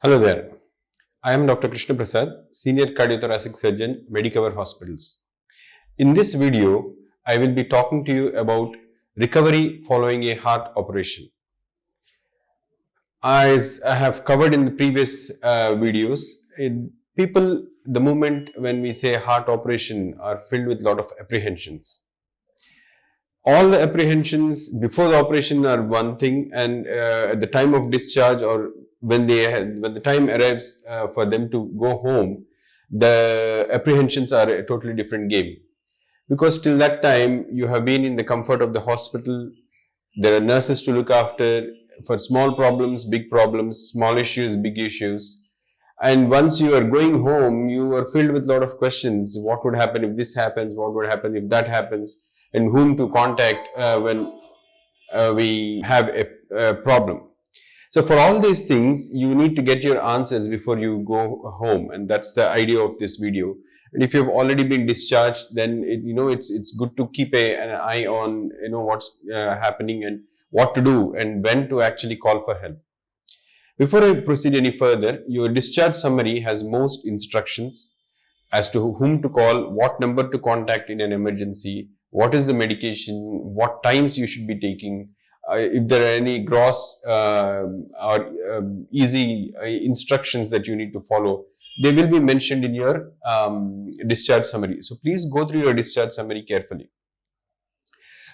Hello there. I am Dr. Krishna Prasad, Senior Cardiothoracic Surgeon, Medicover Hospitals. In this video, I will be talking to you about recovery following a heart operation. As I have covered in the previous videos, people, the moment when we say heart operation, are filled with a lot of apprehensions. All the apprehensions before the operation are one thing, and at the time of discharge or when the time arrives for them to go home, the apprehensions are a totally different game. Because till that time, you have been in the comfort of the hospital, there are nurses to look after for small problems, big problems, small issues, big issues. And once you are going home, you are filled with a lot of questions. What would happen if this happens? What would happen if that happens? And whom to contact when we have a problem. So for all these things, you need to get your answers before you go home, and that's the idea of this video. And if you've already been discharged, then it's good to keep an eye on what's happening and what to do and when to actually call for help. Before I proceed any further, your discharge summary has most instructions as to whom to call, what number to contact in an emergency, what is the medication, what times you should be taking, if there are any gross or easy instructions that you need to follow, they will be mentioned in your discharge summary. So please go through your discharge summary carefully.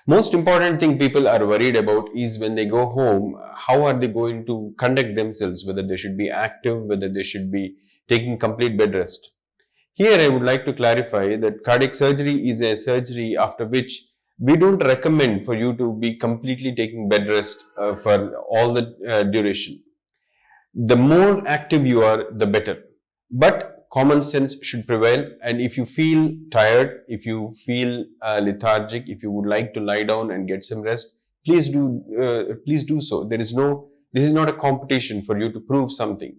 Most important thing people are worried about is when they go home, how are they going to conduct themselves, whether they should be active, whether they should be taking complete bed rest. Here I would like to clarify that cardiac surgery is a surgery after which we don't recommend for you to be completely taking bed rest for all the duration. The more active you are, the better. But common sense should prevail, and if you feel tired, if you feel lethargic, if you would like to lie down and get some rest, please do so. This is not a competition for you to prove something.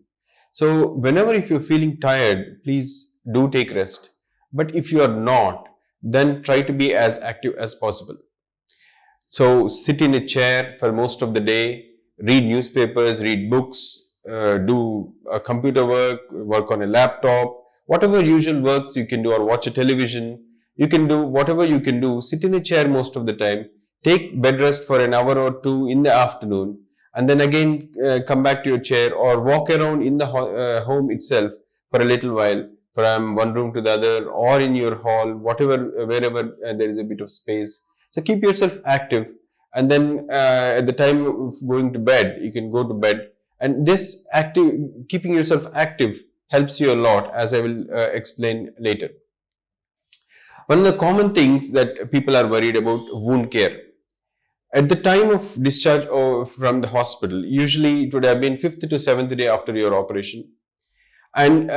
So whenever if you're feeling tired, please do take rest. But if you are not, then try to be as active as possible. So sit in a chair for most of the day, read newspapers, read books, do computer work on a laptop, whatever usual works you can do, or watch a television. You can do whatever you can do. Sit in a chair most of the time, take bed rest for an hour or two in the afternoon, and then again come back to your chair or walk around in the home itself for a little while, from one room to the other, or in your hall, wherever there is a bit of space. So keep yourself active, and then at the time of going to bed, you can go to bed. And this keeping yourself active helps you a lot, as I will explain later. One of the common things that people are worried about: wound care. At the time of discharge from the hospital, usually it would have been 5th to 7th day after your operation. And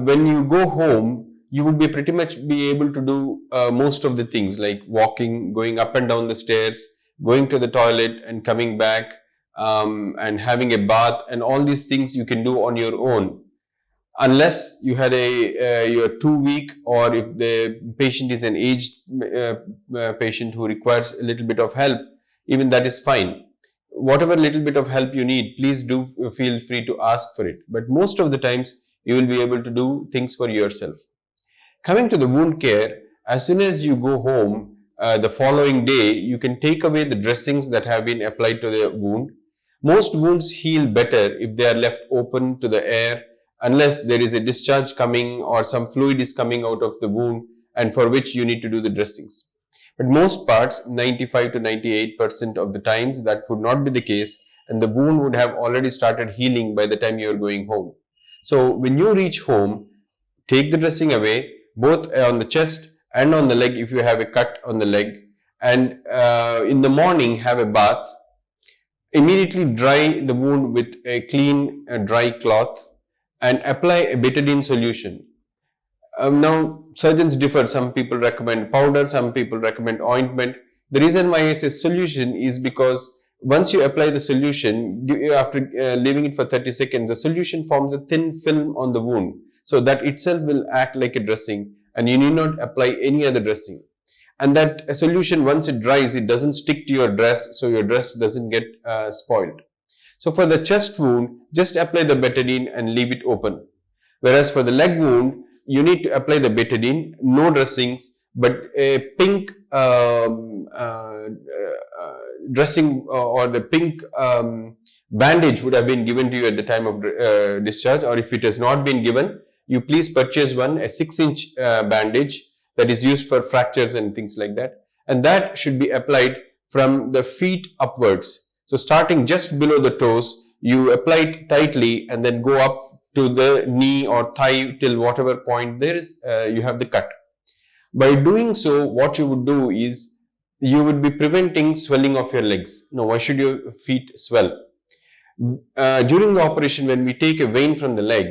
when you go home, you would be pretty much be able to do most of the things like walking, going up and down the stairs, going to the toilet and coming back, and having a bath, and all these things you can do on your own, unless you had you're too weak, or if the patient is an aged patient who requires a little bit of help. Even that is fine. Whatever little bit of help you need, please do feel free to ask for it. But most of the times, you will be able to do things for yourself. Coming to the wound care, as soon as you go home, the following day, you can take away the dressings that have been applied to the wound. Most wounds heal better if they are left open to the air, unless there is a discharge coming or some fluid is coming out of the wound, and for which you need to do the dressings. But most parts, 95 to 98% of the times, that would not be the case, and the wound would have already started healing by the time you are going home. So when you reach home, take the dressing away, both on the chest and on the leg if you have a cut on the leg, and in the morning have a bath. Immediately dry the wound with a clean dry cloth and apply a betadine solution. Now surgeons differ. Some people recommend powder, some people recommend ointment. The reason why I say solution is because once you apply the solution, after leaving it for 30 seconds, the solution forms a thin film on the wound. So that itself will act like a dressing, and you need not apply any other dressing. And that solution, once it dries, it doesn't stick to your dress, so your dress doesn't get spoiled. So for the chest wound, just apply the betadine and leave it open. Whereas for the leg wound, you need to apply the betadine, no dressings, but a pink dressing or the pink bandage would have been given to you at the time of discharge, or if it has not been given, you please purchase one, a 6-inch bandage that is used for fractures and things like that, and that should be applied from the feet upwards. So starting just below the toes, you apply it tightly and then go up to the knee or thigh till whatever point there is you have the cut. By doing so, what you would do is you would be preventing swelling of your legs. Now, why should your feet swell? During the operation, when we take a vein from the leg,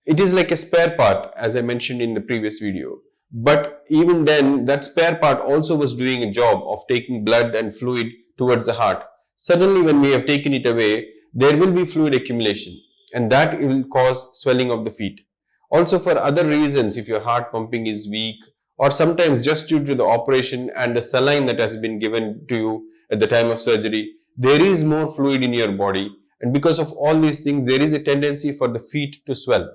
it is like a spare part, as I mentioned in the previous video. But even then, that spare part also was doing a job of taking blood and fluid towards the heart. Suddenly, when we have taken it away, there will be fluid accumulation, and that will cause swelling of the feet. Also, for other reasons, if your heart pumping is weak, or sometimes just due to the operation and the saline that has been given to you at the time of surgery, there is more fluid in your body, and because of all these things, there is a tendency for the feet to swell.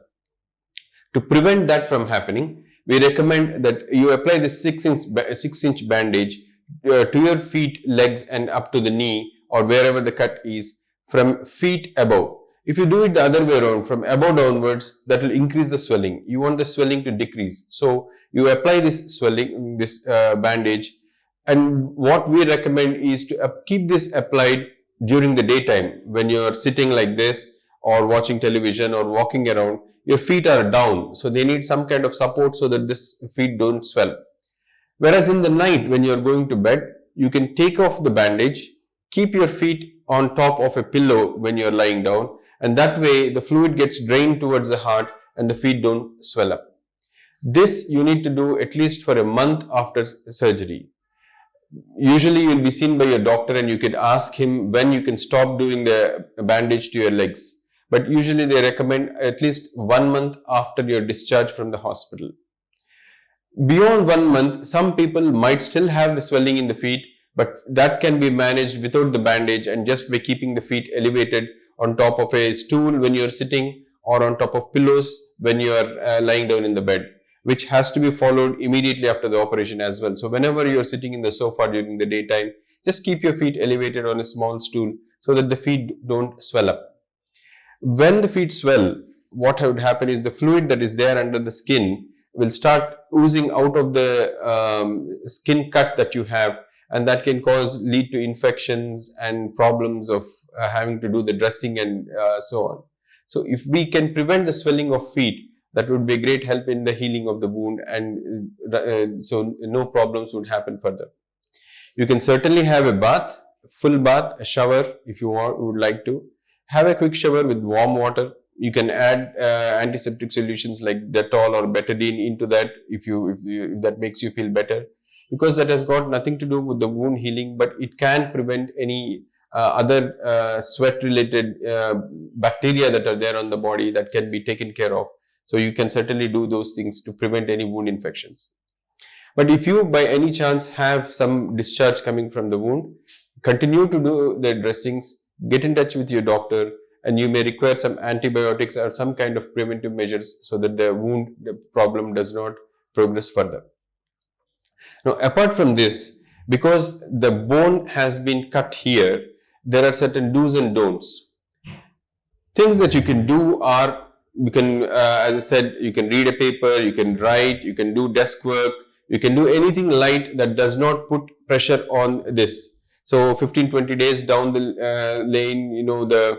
To prevent that from happening, we recommend that you apply the 6-inch bandage to your feet, legs, and up to the knee or wherever the cut is from feet above. If you do it the other way around, from above downwards, that will increase the swelling. You want the swelling to decrease. So you apply this swelling, this bandage, and what we recommend is to keep this applied during the daytime when you are sitting like this or watching television or walking around. Your feet are down, so they need some kind of support so that this feet don't swell. Whereas in the night when you are going to bed, you can take off the bandage, keep your feet on top of a pillow when you are lying down, and that way the fluid gets drained towards the heart and the feet don't swell up. This you need to do at least for a month after surgery. Usually you will be seen by your doctor and you can ask him when you can stop doing the bandage to your legs. But usually they recommend at least 1 month after your discharge from the hospital. Beyond 1 month, some people might still have the swelling in the feet, but that can be managed without the bandage and just by keeping the feet elevated on top of a stool when you are sitting or on top of pillows when you are lying down in the bed, which has to be followed immediately after the operation as well. So whenever you are sitting in the sofa during the daytime, just keep your feet elevated on a small stool so that the feet don't swell up. When the feet swell, what would happen is the fluid that is there under the skin will start oozing out of the skin cut that you have, and that can lead to infections and problems of having to do the dressing and so on. So if we can prevent the swelling of feet, that would be a great help in the healing of the wound, and so no problems would happen further. You can certainly have a bath, full bath, a shower if you would like to. Have a quick shower with warm water. You can add antiseptic solutions like Dettol or betadine into that if that makes you feel better, because that has got nothing to do with the wound healing, but it can prevent any other sweat-related bacteria that are there on the body that can be taken care of. So you can certainly do those things to prevent any wound infections. But if you by any chance have some discharge coming from the wound, continue to do the dressings, get in touch with your doctor, and you may require some antibiotics or some kind of preventive measures so that the problem does not progress further. Now, apart from this, because the bone has been cut here, there are certain do's and don'ts. Things that you can do are, as I said, you can read a paper, you can write, you can do desk work, you can do anything light that does not put pressure on this. So 15-20 days down the lane, the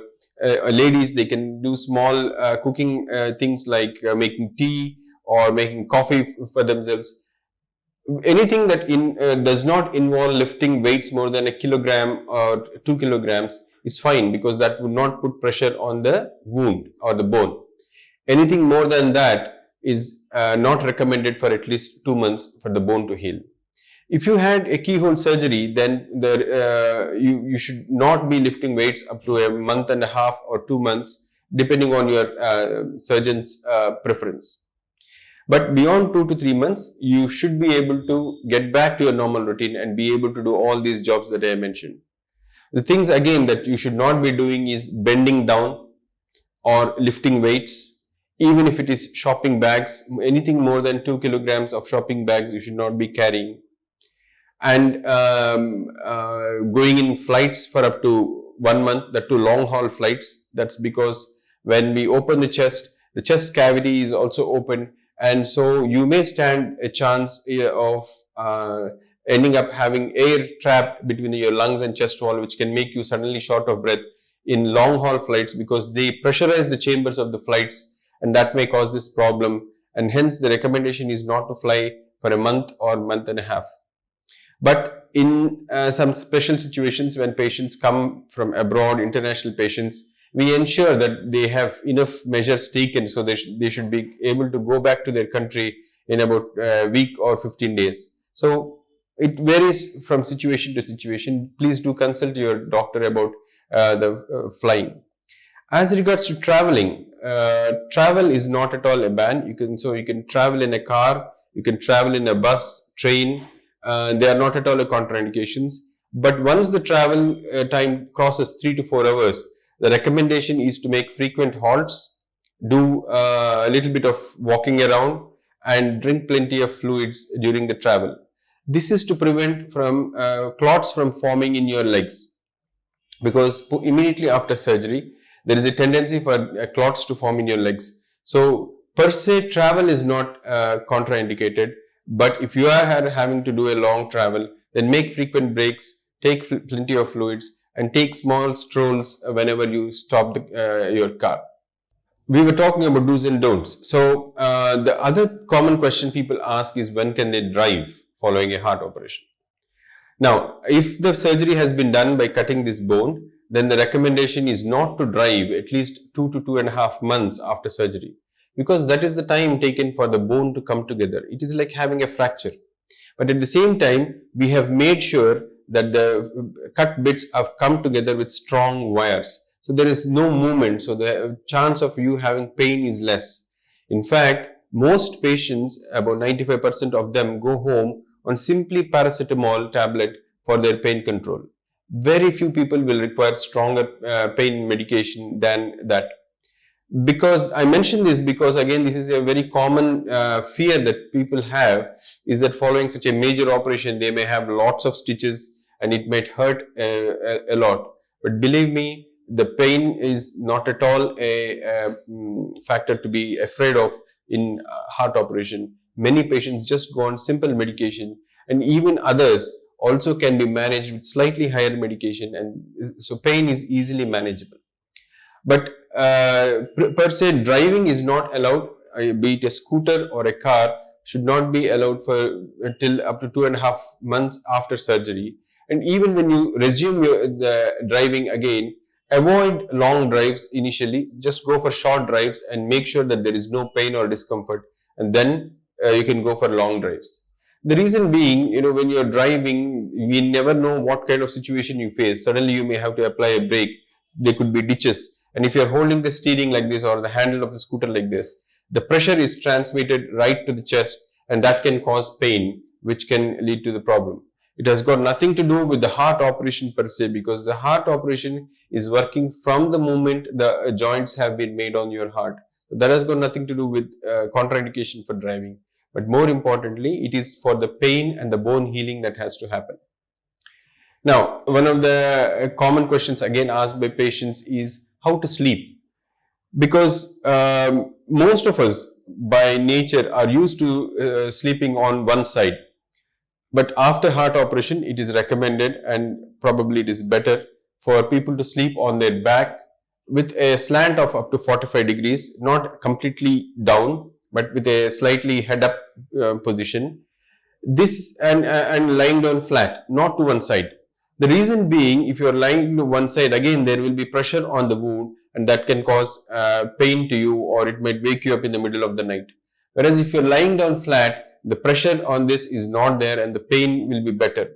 ladies, they can do small cooking things like making tea or making coffee for themselves. Anything that does not involve lifting weights more than 1 kilogram or 2 kilograms is fine, because that would not put pressure on the wound or the bone. Anything more than that is not recommended for at least 2 months for the bone to heal. If you had a keyhole surgery, then you should not be lifting weights up to 1.5 months or 2 months, depending on your surgeon's preference. But beyond 2 to 3 months, you should be able to get back to your normal routine and be able to do all these jobs that I mentioned. The things again that you should not be doing is bending down or lifting weights, even if it is shopping bags. Anything more than 2 kilograms of shopping bags you should not be carrying. And going in flights for up to 1 month, that to long haul flights. That's because when we open the chest cavity is also open, and so you may stand a chance of ending up having air trapped between your lungs and chest wall, which can make you suddenly short of breath in long haul flights, because they pressurize the chambers of the flights, and that may cause this problem. And hence the recommendation is not to fly for a month or month and a half. But in some special situations, when patients come from abroad, international patients, we ensure that they have enough measures taken, so they should be able to go back to their country in about a week or 15 days. So it varies from situation to situation. Please do consult your doctor about the flying. As regards to traveling, travel is not at all a ban. You can travel in a car, you can travel in a bus, train. They are not at all a contraindications. But once the travel time crosses 3 to 4 hours, the recommendation is to make frequent halts, do a little bit of walking around, and drink plenty of fluids during the travel. This is to prevent from clots from forming in your legs, because immediately after surgery there is a tendency for clots to form in your legs. So per se travel is not contraindicated, but if you are having to do a long travel, then make frequent breaks, take plenty of fluids, and take small strolls whenever you stop your car. We were talking about do's and don'ts. So the other common question people ask is, when can they drive following a heart operation? Now, if the surgery has been done by cutting this bone, then the recommendation is not to drive at least 2 to 2.5 months after surgery, because that is the time taken for the bone to come together. It is like having a fracture. But at the same time, we have made sure that the cut bits have come together with strong wires. So there is no movement, so the chance of you having pain is less. In fact, most patients, about 95% of them, go home on simply paracetamol tablet for their pain control. Very few people will require stronger pain medication than that. Because I mention this because again, this is a very common fear that people have, is that following such a major operation, they may have lots of stitches and it might hurt a lot. But believe me, the pain is not at all a factor to be afraid of in heart operation. Many patients just go on simple medication, and even others also can be managed with slightly higher medication, and so pain is easily manageable. But per se, driving is not allowed, be it a scooter or a car, should not be allowed for till up to 2.5 months after surgery. And even when you resume the driving again, avoid long drives initially. Just go for short drives and make sure that there is no pain or discomfort, and then you can go for long drives. The reason being, when you're driving, we never know what kind of situation you face. Suddenly you may have to apply a brake. There could be ditches. And if you're holding the steering like this or the handle of the scooter like this, the pressure is transmitted right to the chest, and that can cause pain, which can lead to the problem. It has got nothing to do with the heart operation per se, because the heart operation is working from the moment the joints have been made on your heart. That has got nothing to do with contraindication for driving. But more importantly, it is for the pain and the bone healing that has to happen. Now, one of the common questions again asked by patients is how to sleep. Because most of us by nature are used to sleeping on one side. But after heart operation, it is recommended, and probably it is better, for people to sleep on their back with a slant of up to 45 degrees, not completely down, but with a slightly head up position. This and lying down flat, not to one side. The reason being, if you are lying to one side, again there will be pressure on the wound, and that can cause pain to you, or it might wake you up in the middle of the night. Whereas if you're lying down flat, the pressure on this is not there and the pain will be better.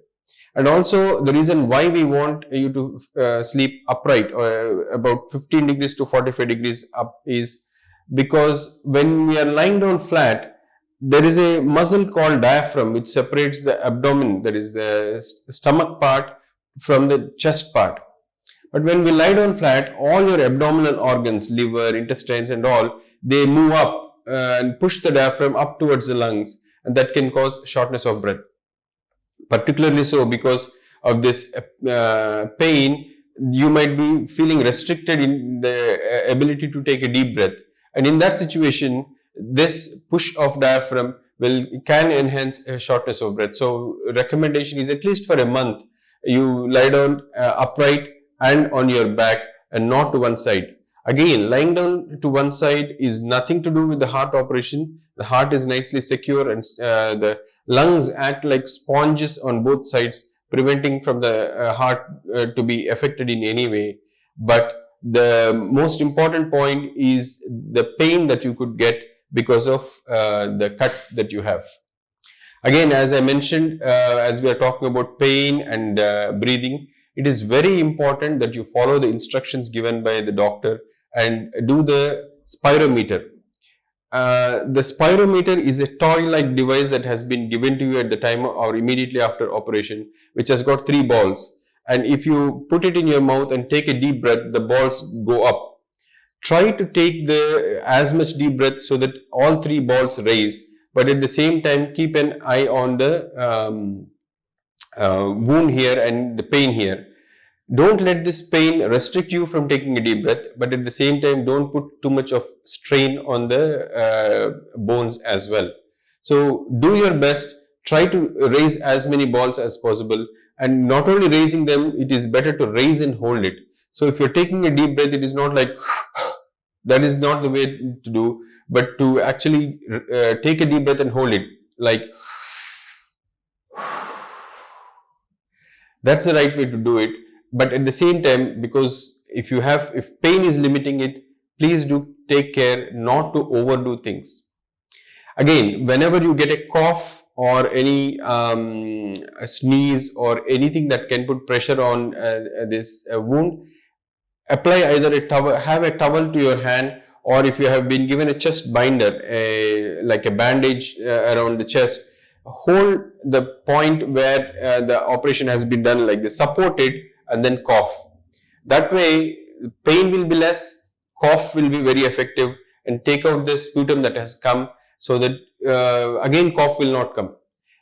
And also the reason why we want you to sleep upright, or about 15 degrees to 45 degrees up, is because when we are lying down flat, there is a muscle called diaphragm which separates the abdomen, that is the stomach part, from the chest part. But when we lie down flat, all your abdominal organs, liver, intestines and all, they move up and push the diaphragm up towards the lungs, and that can cause shortness of breath. Particularly so because of this pain, you might be feeling restricted in the ability to take a deep breath. And in that situation, this push of diaphragm can enhance shortness of breath. So recommendation is at least for a month, you lie down upright and on your back and not to one side. Again, lying down to one side is nothing to do with the heart operation. The heart is nicely secure and the lungs act like sponges on both sides, preventing from the heart to be affected in any way. But the most important point is the pain that you could get because of the cut that you have. Again, as I mentioned, as we are talking about pain and breathing, it is very important that you follow the instructions given by the doctor and do the spirometer. The spirometer is a toy-like device that has been given to you at the time or immediately after operation, which has got 3 balls. And if you put it in your mouth and take a deep breath, the balls go up. Try to take as much deep breath so that all 3 balls raise, but at the same time keep an eye on the wound here and the pain here. Don't let this pain restrict you from taking a deep breath, but at the same time don't put too much of strain on the bones as well. So do your best, try to raise as many balls as possible, and not only raising them, it is better to raise and hold it. So if you're taking a deep breath, it is not like that is not the way to do, but to actually take a deep breath and hold it like that's the right way to do it. But at the same time, because if pain is limiting it, please do take care not to overdo things. Again, whenever you get a cough or any a sneeze or anything that can put pressure on this wound, apply either a towel, have a towel to your hand, or if you have been given a chest binder, like a bandage around the chest, hold the point where the operation has been done like this, support it and then cough. That way pain will be less, cough will be very effective, and take out the sputum that has come, so that again cough will not come.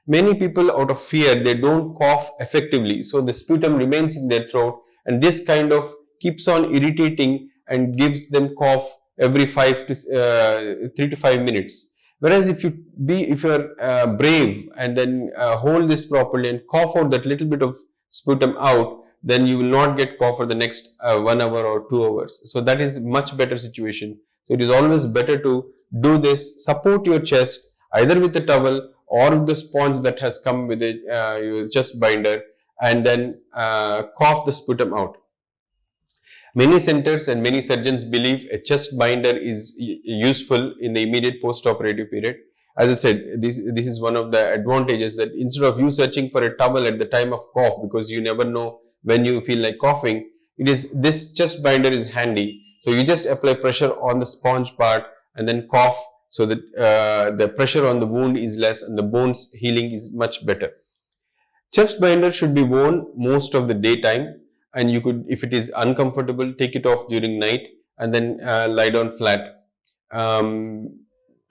Many people, out of fear, they don't cough effectively, so the sputum remains in their throat, and this kind of keeps on irritating and gives them cough every 3 to 5 minutes. Whereas if you're brave and then hold this properly and cough out that little bit of sputum out, then you will not get cough for the next 1 hour or 2 hours. So that is much better situation. So it is always better to do this. Support your chest either with a towel or with the sponge that has come with your chest binder, and then cough the sputum out. Many centers and many surgeons believe a chest binder is useful in the immediate post-operative period. As I said, this is one of the advantages, that instead of you searching for a towel at the time of cough, because you never know when you feel like coughing, this chest binder is handy. So you just apply pressure on the sponge part and then cough, so that the pressure on the wound is less and the bones healing is much better. Chest binder should be worn most of the daytime, and you could, if it is uncomfortable, take it off during night and then lie down flat.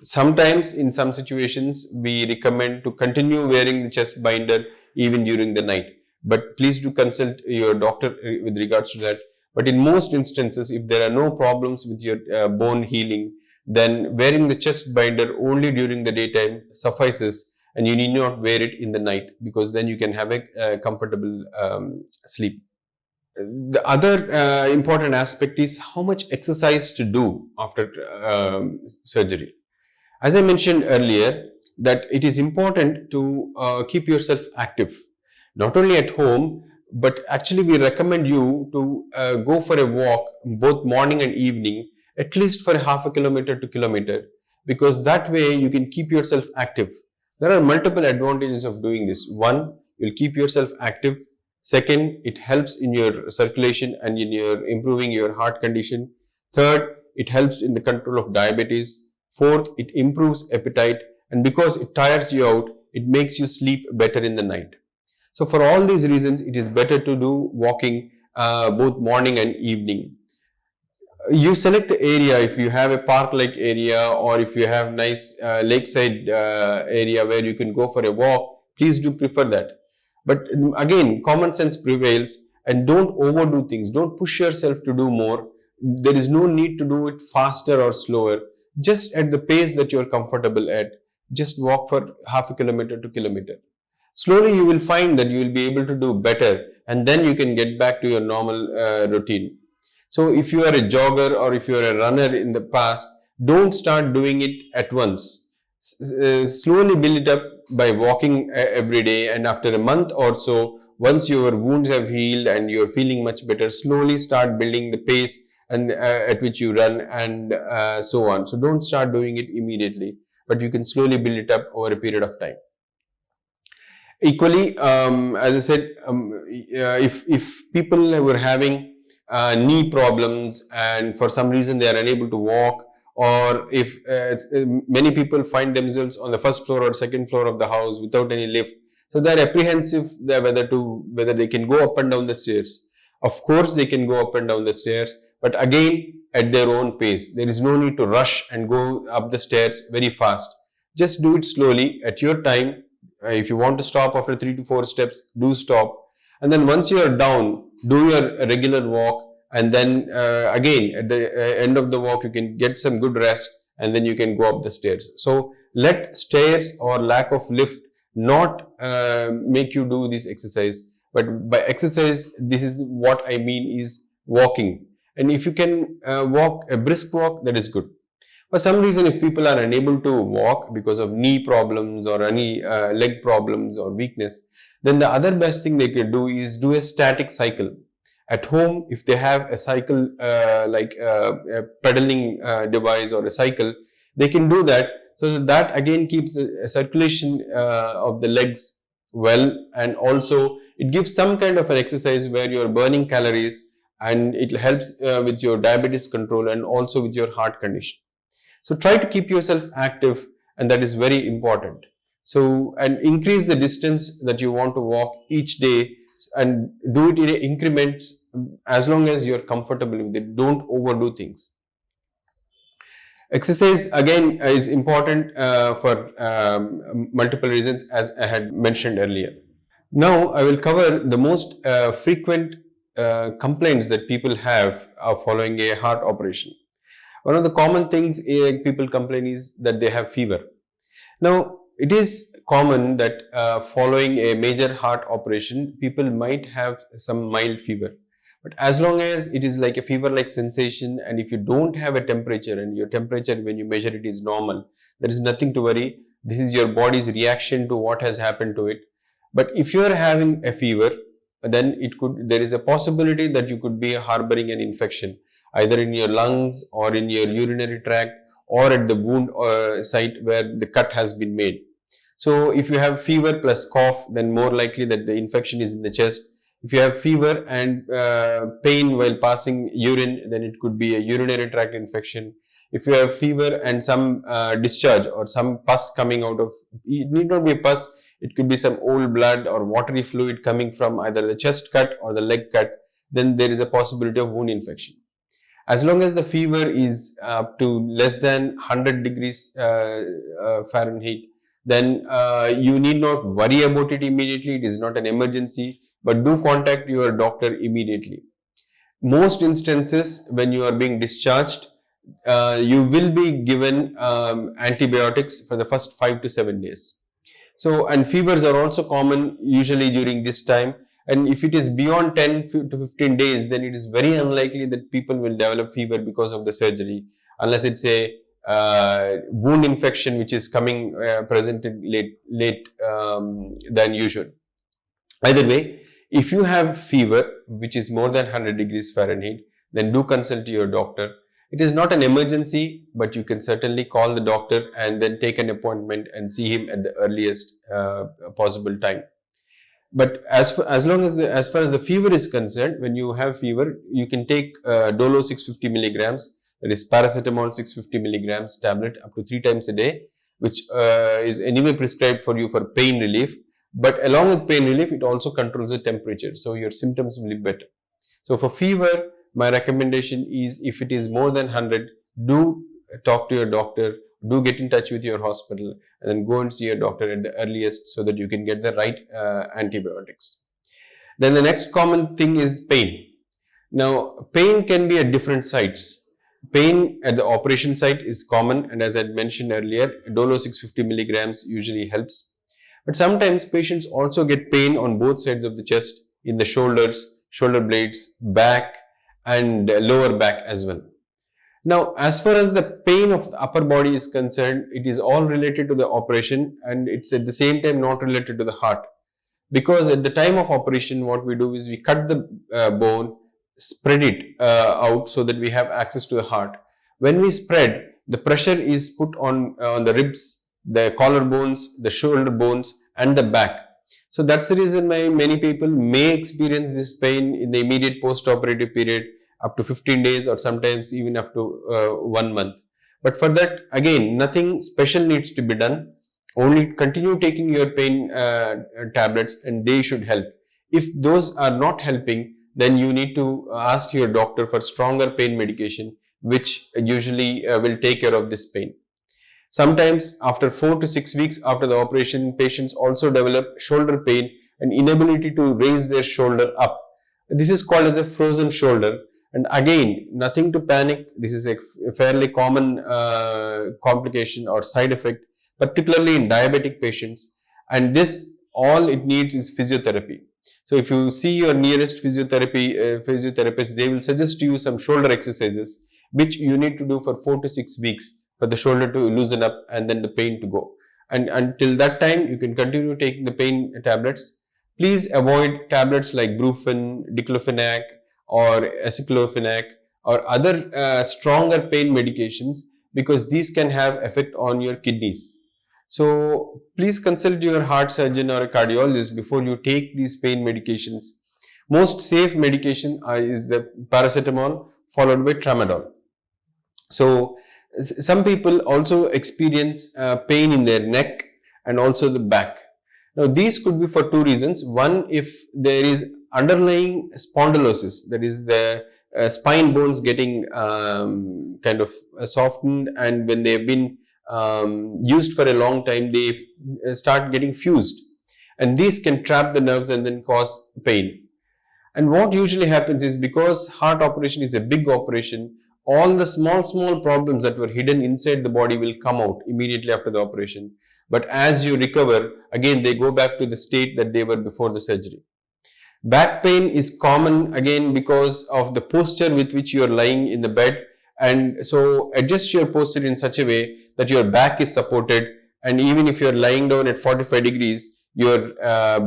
Sometimes in some situations we recommend to continue wearing the chest binder even during the night, but please do consult your doctor with regards to that. But in most instances, if there are no problems with your bone healing, then wearing the chest binder only during the daytime suffices, and you need not wear it in the night, because then you can have a comfortable sleep. The other important aspect is how much exercise to do after surgery. As I mentioned earlier, that it is important to keep yourself active, not only at home, but actually we recommend you to go for a walk both morning and evening, at least for half a kilometer to kilometer, because that way you can keep yourself active. There are multiple advantages of doing this. One, you'll keep yourself active. Second, it helps in your circulation and in your improving your heart condition. Third, it helps in the control of diabetes. Fourth, it improves appetite, and because it tires you out, it makes you sleep better in the night. So for all these reasons, it is better to do walking both morning and evening. You select the area. If you have a park-like area, or if you have nice lakeside area where you can go for a walk, please do prefer that. But again, common sense prevails, and don't overdo things. Don't push yourself to do more. There is no need to do it faster or slower. Just at the pace that you're comfortable at. Just walk for half a kilometer to kilometer. Slowly you will find that you will be able to do better, and then you can get back to your normal routine. So if you are a jogger or if you are a runner in the past, don't start doing it at once. Slowly build it up by walking every day, and after a month or so, once your wounds have healed and you're feeling much better, slowly start building the pace and at which you run, and so on. So don't start doing it immediately, but you can slowly build it up over a period of time. Equally, as I said, if people were having knee problems and for some reason they are unable to walk, or if many people find themselves on the first floor or second floor of the house without any lift, so they are apprehensive whether they can go up and down the stairs. Of course they can go up and down the stairs, but again at their own pace. There is no need to rush and go up the stairs very fast. Just do it slowly at your time. If you want to stop after 3 to 4 steps, do stop. And then once you are down, do your regular walk, and then again at the end of the walk you can get some good rest, and then you can go up the stairs. So let stairs or lack of lift not make you do this exercise, but by exercise, this is what I mean is walking. And if you can walk a brisk walk, that is good. For some reason, if people are unable to walk because of knee problems or any leg problems or weakness, then the other best thing they can do is do a static cycle. At home, if they have a cycle like a pedaling device or a cycle, they can do that. So that again keeps a circulation of the legs well, and also it gives some kind of an exercise where you are burning calories, and it helps with your diabetes control and also with your heart condition. So try to keep yourself active, and that is very important. So, and increase the distance that you want to walk each day, and do it in increments as long as you're comfortable with it. Don't overdo things. Exercise again is important for multiple reasons, as I had mentioned earlier. Now I will cover the most frequent complaints that people have following a heart operation. One of the common things people complain is that they have fever. Now, it is common that following a major heart operation, people might have some mild fever. But as long as it is like a fever-like sensation, and if you don't have a temperature, and your temperature when you measure it is normal, there is nothing to worry. This is your body's reaction to what has happened to it. But if you are having a fever, then there is a possibility that you could be harboring an infection, either in your lungs or in your urinary tract or at the wound site where the cut has been made. So if you have fever plus cough, then more likely that the infection is in the chest. If you have fever and pain while passing urine, then it could be a urinary tract infection. If you have fever and some discharge or some pus coming out of, it need not be a pus, it could be some old blood or watery fluid coming from either the chest cut or the leg cut, then there is a possibility of wound infection. As long as the fever is up to less than 100 degrees Fahrenheit, then you need not worry about it immediately. It is not an emergency, but do contact your doctor immediately. Most instances, when you are being discharged, you will be given antibiotics for the first 5 to 7 days. So, and fevers are also common usually during this time. And if it is beyond 10 to 15 days, then it is very unlikely that people will develop fever because of the surgery, unless it's a wound infection which is coming presented late than usual. Either way, if you have fever which is more than 100 degrees Fahrenheit, then do consult your doctor. It is not an emergency, but you can certainly call the doctor and then take an appointment and see him at the earliest possible time. But as far as the fever is concerned, when you have fever, you can take Dolo 650 milligrams, that is paracetamol 650 milligrams tablet up to 3 times a day, which is anyway prescribed for you for pain relief. But along with pain relief, it also controls the temperature, so your symptoms will be better. So for fever, my recommendation is, if it is more than 100, do talk to your doctor, do get in touch with your hospital, and then go and see your doctor at the earliest so that you can get the right antibiotics. Then the next common thing is pain. Now, pain can be at different sites. Pain at the operation site is common, and as I mentioned earlier, Dolo 650 milligrams usually helps. But sometimes patients also get pain on both sides of the chest, in the shoulders, shoulder blades, back, and lower back as well. Now, as far as the pain of the upper body is concerned, it is all related to the operation, and it's at the same time not related to the heart. Because at the time of operation, what we do is we cut the bone, spread it out so that we have access to the heart. When we spread, the pressure is put on the ribs, the collarbones, the shoulder bones, and the back. So that's the reason why many people may experience this pain in the immediate post-operative period, up to 15 days or sometimes even up to 1 month. But for that, again, nothing special needs to be done. Only continue taking your pain tablets, and they should help. If those are not helping, then you need to ask your doctor for stronger pain medication, which usually will take care of this pain. Sometimes after 4 to 6 weeks after the operation, patients also develop shoulder pain and inability to raise their shoulder up. This is called as a frozen shoulder. And again, nothing to panic. This is a fairly common complication or side effect, particularly in diabetic patients. And this, all it needs is physiotherapy. So if you see your nearest physiotherapist, they will suggest to you some shoulder exercises, which you need to do for 4 to 6 weeks for the shoulder to loosen up and then the pain to go. And until that time, you can continue taking the pain tablets. Please avoid tablets like Brufen, diclofenac, or aceclofenac, or other stronger pain medications, because these can have effect on your kidneys. So please consult your heart surgeon or a cardiologist before you take these pain medications. Most safe medication is the paracetamol followed by tramadol. So some people also experience pain in their neck and also the back. Now these could be for two reasons. One, if there is underlying spondylosis, that is the spine bones getting kind of softened, and when they have been used for a long time, they start getting fused, and these can trap the nerves and then cause pain. And what usually happens is, because heart operation is a big operation, all the small problems that were hidden inside the body will come out immediately after the operation. But as you recover, again they go back to the state that they were before the surgery. Back pain is common again because of the posture with which you are lying in the bed, and so adjust your posture in such a way that your back is supported, and even if you are lying down at 45 degrees, your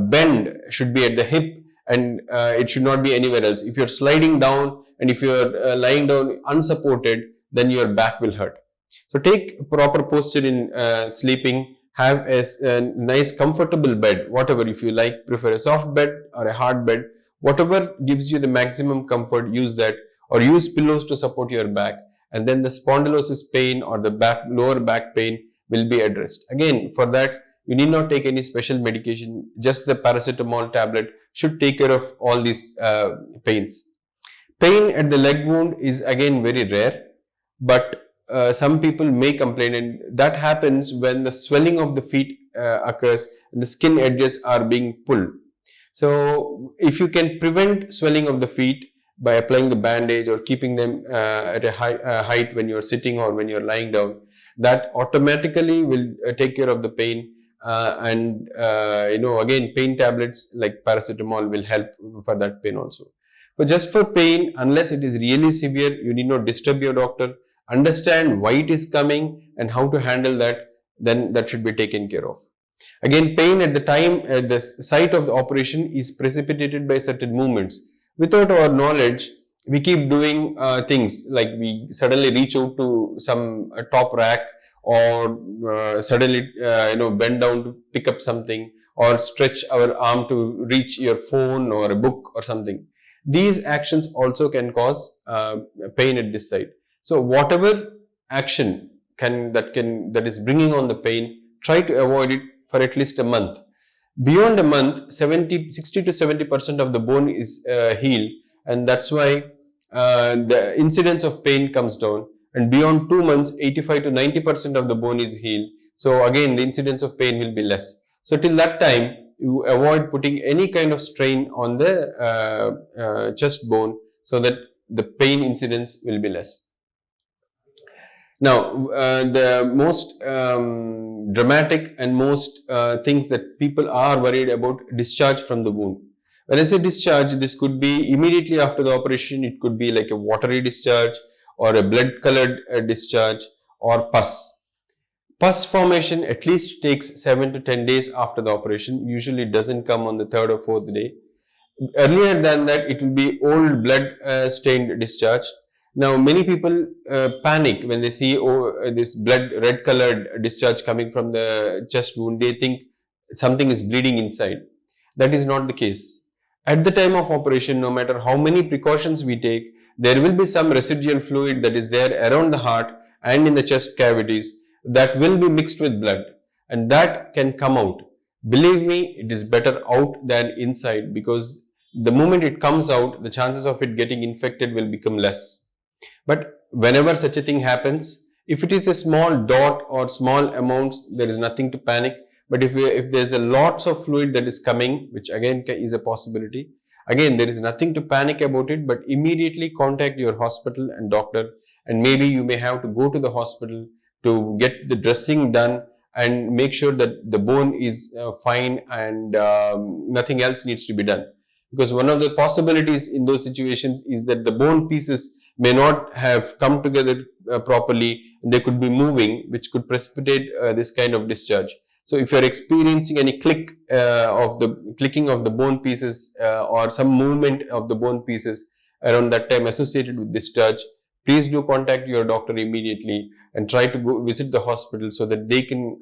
bend should be at the hip, and it should not be anywhere else. If you are sliding down and if you are lying down unsupported, then your back will hurt. So take proper posture in sleeping. Have a nice comfortable bed, whatever, if you like, prefer a soft bed or a hard bed, whatever gives you the maximum comfort, use that, or use pillows to support your back, and then the spondylosis pain or the lower back pain will be addressed. Again, for that you need not take any special medication, just the paracetamol tablet should take care of all these pains. Pain at the leg wound is again very rare, but some people may complain, and that happens when the swelling of the feet occurs and the skin edges are being pulled. So if you can prevent swelling of the feet by applying the bandage or keeping them at a height when you're sitting or when you're lying down, that automatically will take care of the pain. Again, pain tablets like paracetamol will help for that pain also. But just for pain, unless it is really severe, you need not disturb your doctor. Understand why it is coming and how to handle that, then that should be taken care of. Again, pain at the time, at the site of the operation is precipitated by certain movements. Without our knowledge, we keep doing things like we suddenly reach out to some top rack, or suddenly bend down to pick up something, or stretch our arm to reach your phone or a book or something. These actions also can cause pain at this site. So whatever action that is bringing on the pain, try to avoid it for at least a month. Beyond a month, 60 to 70% of the bone is healed, and that's why the incidence of pain comes down. And beyond 2 months, 85 to 90% of the bone is healed. So again, the incidence of pain will be less. So till that time, you avoid putting any kind of strain on the chest bone so that the pain incidence will be less. Now, the most dramatic and most things that people are worried about, discharge from the wound. When I say discharge, this could be immediately after the operation. It could be like a watery discharge or a blood colored discharge or pus. Pus formation at least takes 7 to 10 days after the operation. Usually it doesn't come on the 3rd or 4th day. Earlier than that, it will be old blood stained discharge. Now, many people panic when they see this blood red colored discharge coming from the chest wound. They think something is bleeding inside. That is not the case. At the time of operation, no matter how many precautions we take, there will be some residual fluid that is there around the heart and in the chest cavities that will be mixed with blood, and that can come out. Believe me, it is better out than inside, because the moment it comes out, the chances of it getting infected will become less. But whenever such a thing happens, if it is a small dot or small amounts, there is nothing to panic. But if there's a lots of fluid that is coming, which again is a possibility, again there is nothing to panic about it, but immediately contact your hospital and doctor, and maybe you may have to go to the hospital to get the dressing done and make sure that the bone is fine and nothing else needs to be done. Because one of the possibilities in those situations is that the bone pieces may not have come together properly, and they could be moving, which could precipitate this kind of discharge. So if you are experiencing any clicking of the bone pieces or some movement of the bone pieces around that time associated with discharge, please do contact your doctor immediately and try to go visit the hospital so that they can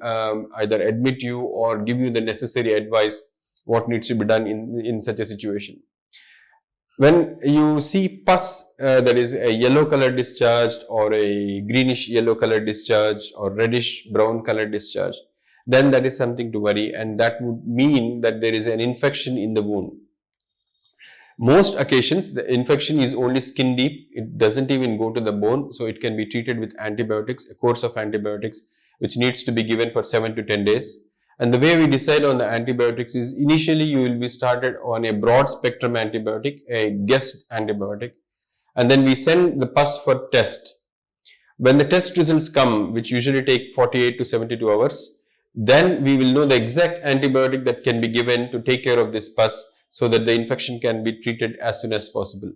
either admit you or give you the necessary advice what needs to be done in such a situation. When you see pus that is a yellow color discharged or a greenish yellow color discharge or reddish brown color discharge, then that is something to worry, and that would mean that there is an infection in the wound. Most occasions, the infection is only skin deep. It doesn't even go to the bone, so it can be treated with antibiotics, a course of antibiotics, which needs to be given for 7 to 10 days. And the way we decide on the antibiotics is, initially you will be started on a broad spectrum antibiotic, a guessed antibiotic, and then we send the pus for test. When the test results come, which usually take 48 to 72 hours, then we will know the exact antibiotic that can be given to take care of this pus so that the infection can be treated as soon as possible.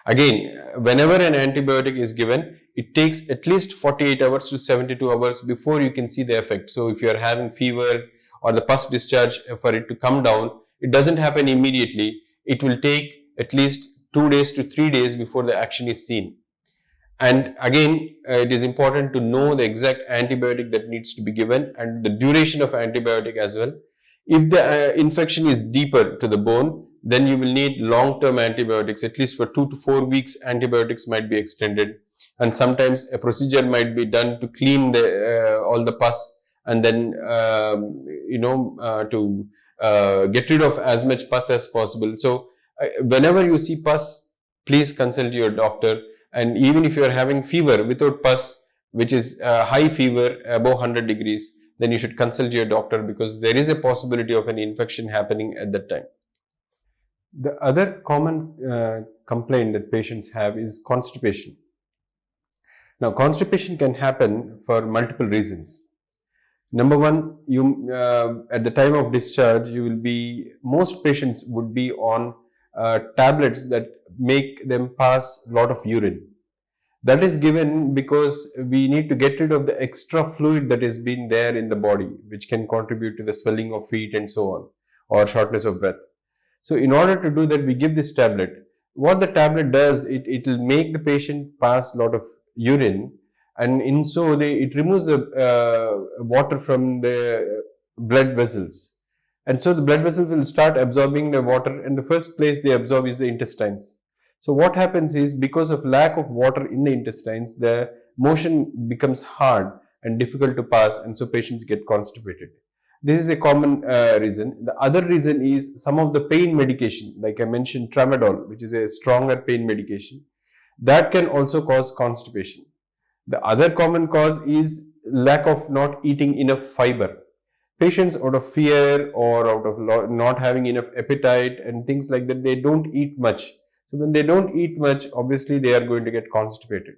Again, whenever an antibiotic is given, it takes at least 48 hours to 72 hours before you can see the effect. So if you are having fever or the pus discharge, for it to come down, it doesn't happen immediately. It will take at least 2 days to 3 days before the action is seen. And again, it is important to know the exact antibiotic that needs to be given and the duration of antibiotic as well. If the infection is deeper to the bone, then you will need long-term antibiotics. At least for 2 to 4 weeks, antibiotics might be extended. And sometimes a procedure might be done to clean all the pus, and then, to get rid of as much pus as possible. So whenever you see pus, please consult your doctor. And even if you are having fever without pus, which is high fever above 100 degrees, then you should consult your doctor, because there is a possibility of an infection happening at that time. The other common complaint that patients have is constipation. Now, constipation can happen for multiple reasons. Number one, at the time of discharge, most patients would be on tablets that make them pass a lot of urine. That is given because we need to get rid of the extra fluid that has been there in the body, which can contribute to the swelling of feet and so on, or shortness of breath. So in order to do that, we give this tablet. What the tablet does, it will make the patient pass a lot of urine, and it removes the water from the blood vessels. And so the blood vessels will start absorbing the water, and the first place they absorb is the intestines. So what happens is, because of lack of water in the intestines, the motion becomes hard and difficult to pass, and so patients get constipated. This is a common reason. The other reason is some of the pain medication, like I mentioned, tramadol, which is a stronger pain medication, that can also cause constipation. The other common cause is lack of not eating enough fiber. Patients, out of fear or out of not having enough appetite and things like that, they don't eat much. So when they don't eat much, obviously they are going to get constipated.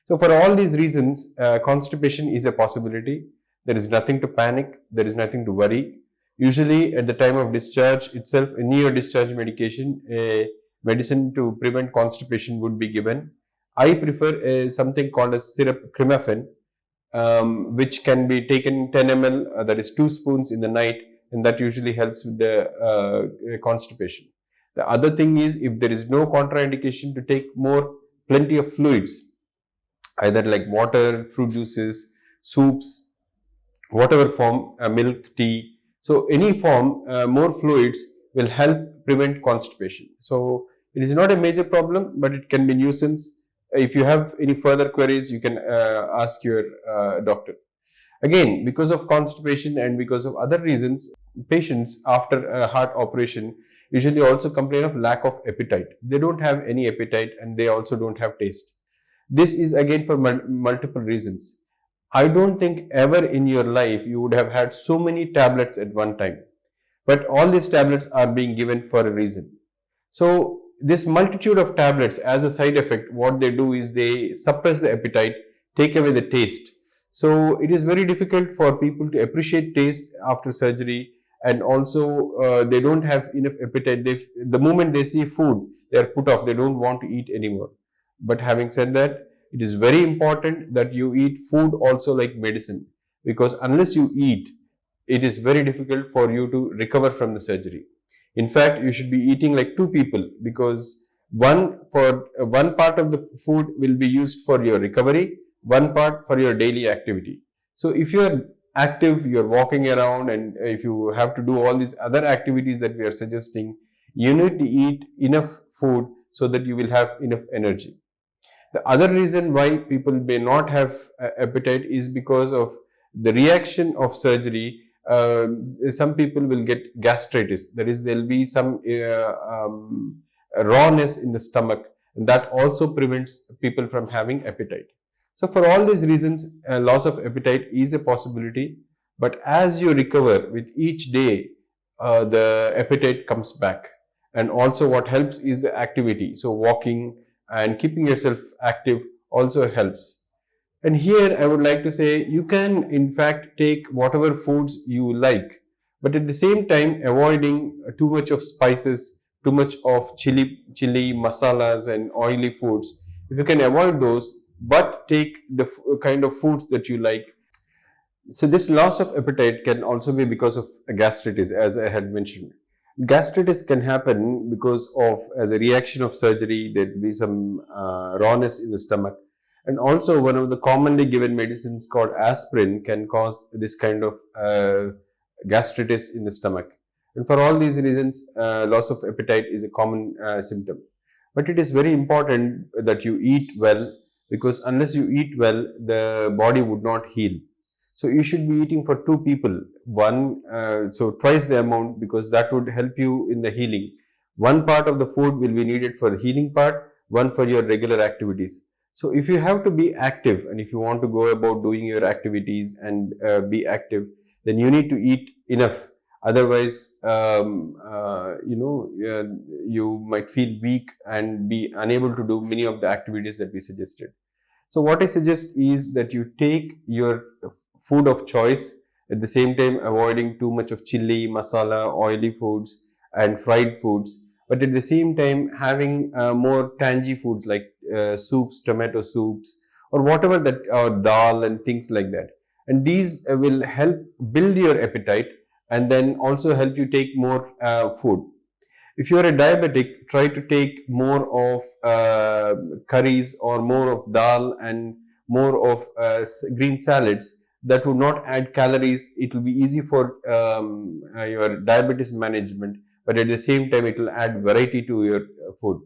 So for all these reasons, constipation is a possibility. There is nothing to panic. There is nothing to worry. Usually at the time of discharge itself, a neo-discharge medication, a medicine to prevent constipation would be given. I prefer something called as syrup Crimafen, which can be taken 10 ml, that is 2 spoons in the night, and that usually helps with the constipation. The other thing is, if there is no contraindication, to take plenty of fluids, either like water, fruit juices, soups, whatever form, milk, tea. So any form, more fluids will help prevent constipation. So it is not a major problem, but it can be nuisance. If you have any further queries, you can ask your doctor. Again, because of constipation and because of other reasons, patients after a heart operation usually also complain of lack of appetite. They don't have any appetite and they also don't have taste. This is again for multiple reasons. I don't think ever in your life you would have had so many tablets at one time. But all these tablets are being given for a reason. So this multitude of tablets, as a side effect, what they do is they suppress the appetite, take away the taste. So it is very difficult for people to appreciate taste after surgery, and also they don't have enough appetite. The moment they see food, they are put off. They don't want to eat anymore. But having said that, it is very important that you eat food also like medicine, because unless you eat, it is very difficult for you to recover from the surgery. In fact, you should be eating like 2 people, because one part of the food will be used for your recovery, one part for your daily activity. So if you are active, you are walking around, and if you have to do all these other activities that we are suggesting, you need to eat enough food so that you will have enough energy. The other reason why people may not have appetite is because of the reaction of surgery. Some people will get gastritis. That is, there will be some rawness in the stomach, and that also prevents people from having appetite. So for all these reasons, loss of appetite is a possibility. But as you recover with each day, the appetite comes back. And also what helps is the activity. So walking and keeping yourself active also helps. And here I would like to say, you can in fact take whatever foods you like, but at the same time avoiding too much of spices, too much of chili, masalas and oily foods. If you can avoid those, but take the kind of foods that you like. So this loss of appetite can also be because of gastritis, as I had mentioned. Gastritis can happen because of, as a reaction of surgery, there will be some rawness in the stomach. And also one of the commonly given medicines called aspirin can cause this kind of gastritis in the stomach. And for all these reasons, loss of appetite is a common symptom. But it is very important that you eat well, because unless you eat well, the body would not heal. So you should be eating for 2 people, so twice the amount, because that would help you in the healing. One part of the food will be needed for the healing part, one for your regular activities. So if you have to be active, and if you want to go about doing your activities and be active, then you need to eat enough. Otherwise, you might feel weak and be unable to do many of the activities that we suggested. So what I suggest is that you take your food of choice, at the same time avoiding too much of chili, masala, oily foods and fried foods, but at the same time having more tangy foods like soups, tomato soups, or whatever that, or dal and things like that. And these will help build your appetite and then also help you take more food. If you are a diabetic, try to take more of curries or more of dal and more of green salads. That would not add calories. It will be easy for your diabetes management, but at the same time it will add variety to your food.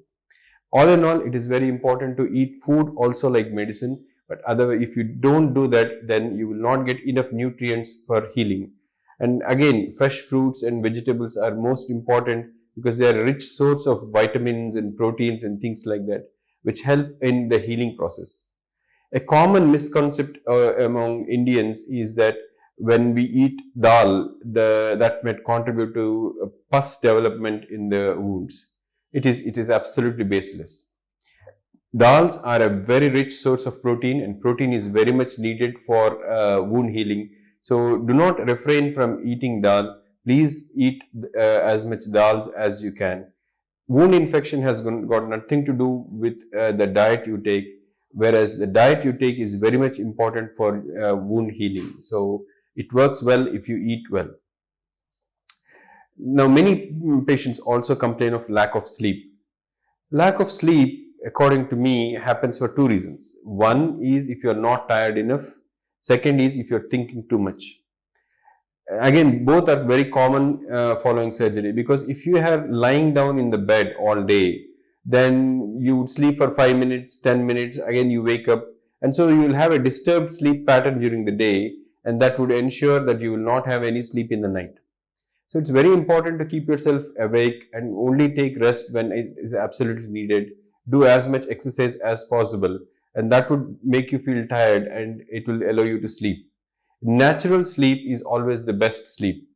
All in all, it is very important to eat food also like medicine, but otherwise if you don't do that, then you will not get enough nutrients for healing. And again, fresh fruits and vegetables are most important because they are a rich source of vitamins and proteins and things like that, which help in the healing process. A common misconception among Indians is that when we eat dal, that might contribute to pus development in the wounds. It is absolutely baseless. Dals are a very rich source of protein, and protein is very much needed for wound healing. So do not refrain from eating dal. Please eat as much dals as you can. Wound infection has got nothing to do with the diet you take, whereas the diet you take is very much important for wound healing. So it works well if you eat well. Now, many patients also complain of lack of sleep. Lack of sleep, according to me, happens for two reasons. One is if you're not tired enough. Second is if you're thinking too much. Again, both are very common following surgery, because if you are lying down in the bed all day, then you would sleep for 5 minutes, 10 minutes, again you wake up, and so you will have a disturbed sleep pattern during the day, and that would ensure that you will not have any sleep in the night. So it's very important to keep yourself awake and only take rest when it is absolutely needed. Do as much exercise as possible, and that would make you feel tired and it will allow you to sleep. Natural sleep is always the best sleep.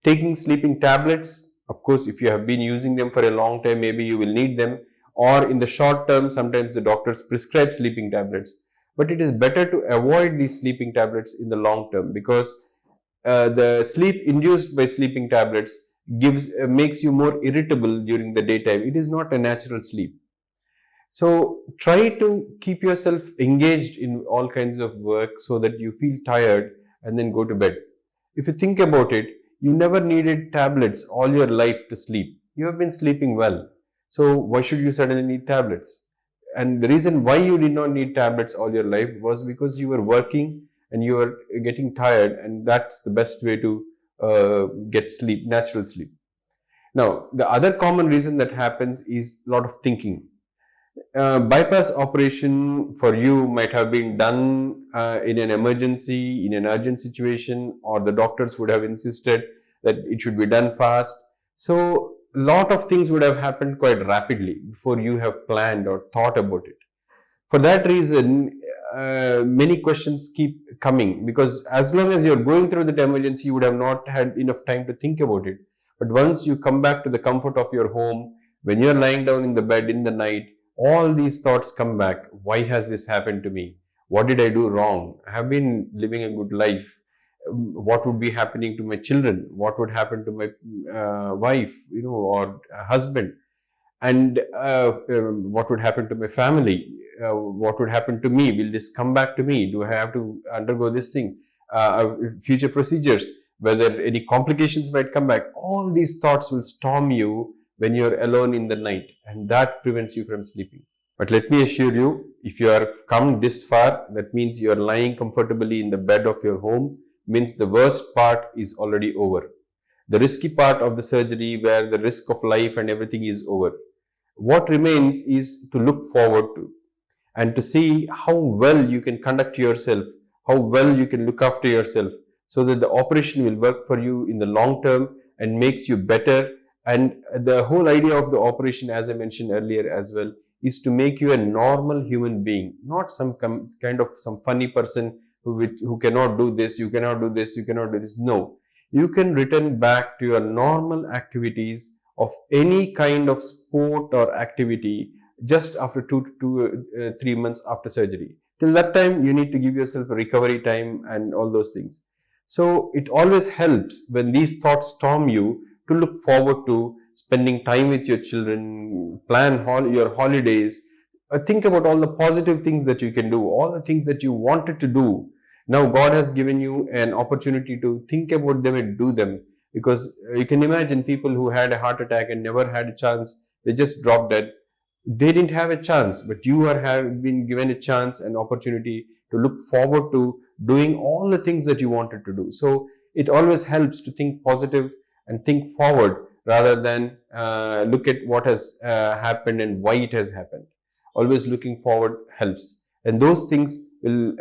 Taking sleeping tablets, of course, if you have been using them for a long time, maybe you will need them, or in the short term, sometimes the doctors prescribe sleeping tablets. But it is better to avoid these sleeping tablets in the long term, because the sleep induced by sleeping tablets makes you more irritable during the daytime. It is not a natural sleep. So try to keep yourself engaged in all kinds of work so that you feel tired and then go to bed. If you think about it, you never needed tablets all your life to sleep. You have been sleeping well. So why should you suddenly need tablets? And the reason why you did not need tablets all your life was because you were working and you were getting tired, and that's the best way to get sleep, natural sleep. Now, the other common reason that happens is a lot of thinking. Bypass operation for you might have been done in an emergency, in an urgent situation, or the doctors would have insisted that it should be done fast. So a lot of things would have happened quite rapidly before you have planned or thought about it. For that reason, many questions keep coming, because as long as you're going through that emergency, you would have not had enough time to think about it. But once you come back to the comfort of your home, when you're lying down in the bed in the night, all these thoughts come back. Why has this happened to me? What did I do wrong? I have been living a good life. What would be happening to my children? What would happen to my wife, or husband? And what would happen to my family? What would happen to me? Will this come back to me? Do I have to undergo this thing? Future procedures, whether any complications might come back. All these thoughts will storm you when you're alone in the night, and that prevents you from sleeping. But let me assure you, if you have come this far, that means you are lying comfortably in the bed of your home, means the worst part is already over. The risky part of the surgery, where the risk of life and everything is over. What remains is to look forward to, and to see how well you can conduct yourself, how well you can look after yourself, so that the operation will work for you in the long term and makes you better. And the whole idea of the operation, as I mentioned earlier as well, is to make you a normal human being, not some kind of some funny person who cannot do this, you cannot do this, you cannot do this. No, you can return back to your normal activities of any kind of sport or activity just after 2 to 3 months after surgery. Till that time, you need to give yourself a recovery time and all those things. So it always helps when these thoughts storm you to look forward to spending time with your children, plan your holidays, think about all the positive things that you can do, all the things that you wanted to do. Now God has given you an opportunity to think about them and do them, because you can imagine people who had a heart attack and never had a chance, they just dropped dead. They didn't have a chance, but you have been given a chance, an opportunity to look forward to doing all the things that you wanted to do. So it always helps to think positive and think forward rather than look at what has happened and why it has happened. Always looking forward helps. And those things will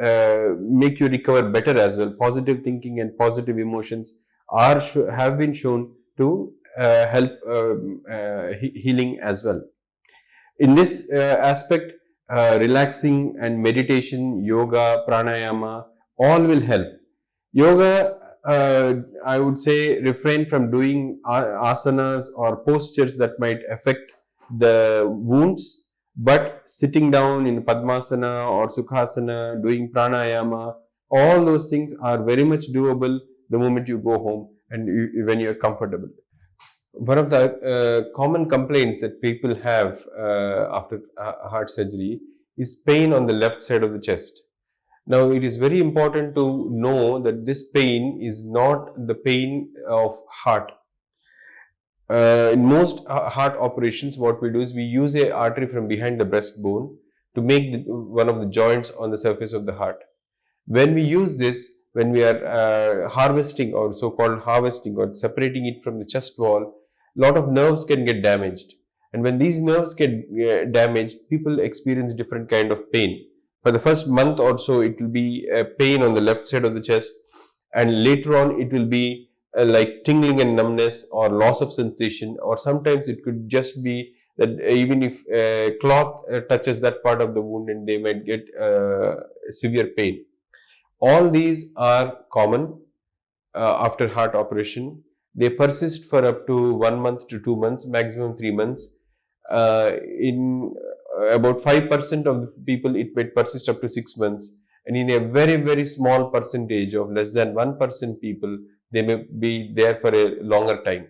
make you recover better as well. Positive thinking and positive emotions have been shown to help healing as well. In this aspect, relaxing and meditation, yoga, pranayama, all will help. Yoga, I would say, refrain from doing asanas or postures that might affect the wounds, but sitting down in Padmasana or Sukhasana, doing pranayama, all those things are very much doable the moment you go home and when you are comfortable. One of the common complaints that people have after heart surgery is pain on the left side of the chest. Now, it is very important to know that this pain is not the pain of heart. In most heart operations, what we do is we use a artery from behind the breastbone to make one of the joints on the surface of the heart. When we use this, when we are harvesting or so-called harvesting or separating it from the chest wall, a lot of nerves can get damaged. And when these nerves get damaged, people experience different kind of pain. For the first month or so, it will be a pain on the left side of the chest, and later on it will be like tingling and numbness or loss of sensation, or sometimes it could just be that even if cloth touches that part of the wound and they might get severe pain. All these are common after heart operation. They persist for up to 1 month to 2 months, maximum 3 months. In about 5% of the people, it might persist up to 6 months. And in a very, very small percentage of less than 1% people, they may be there for a longer time.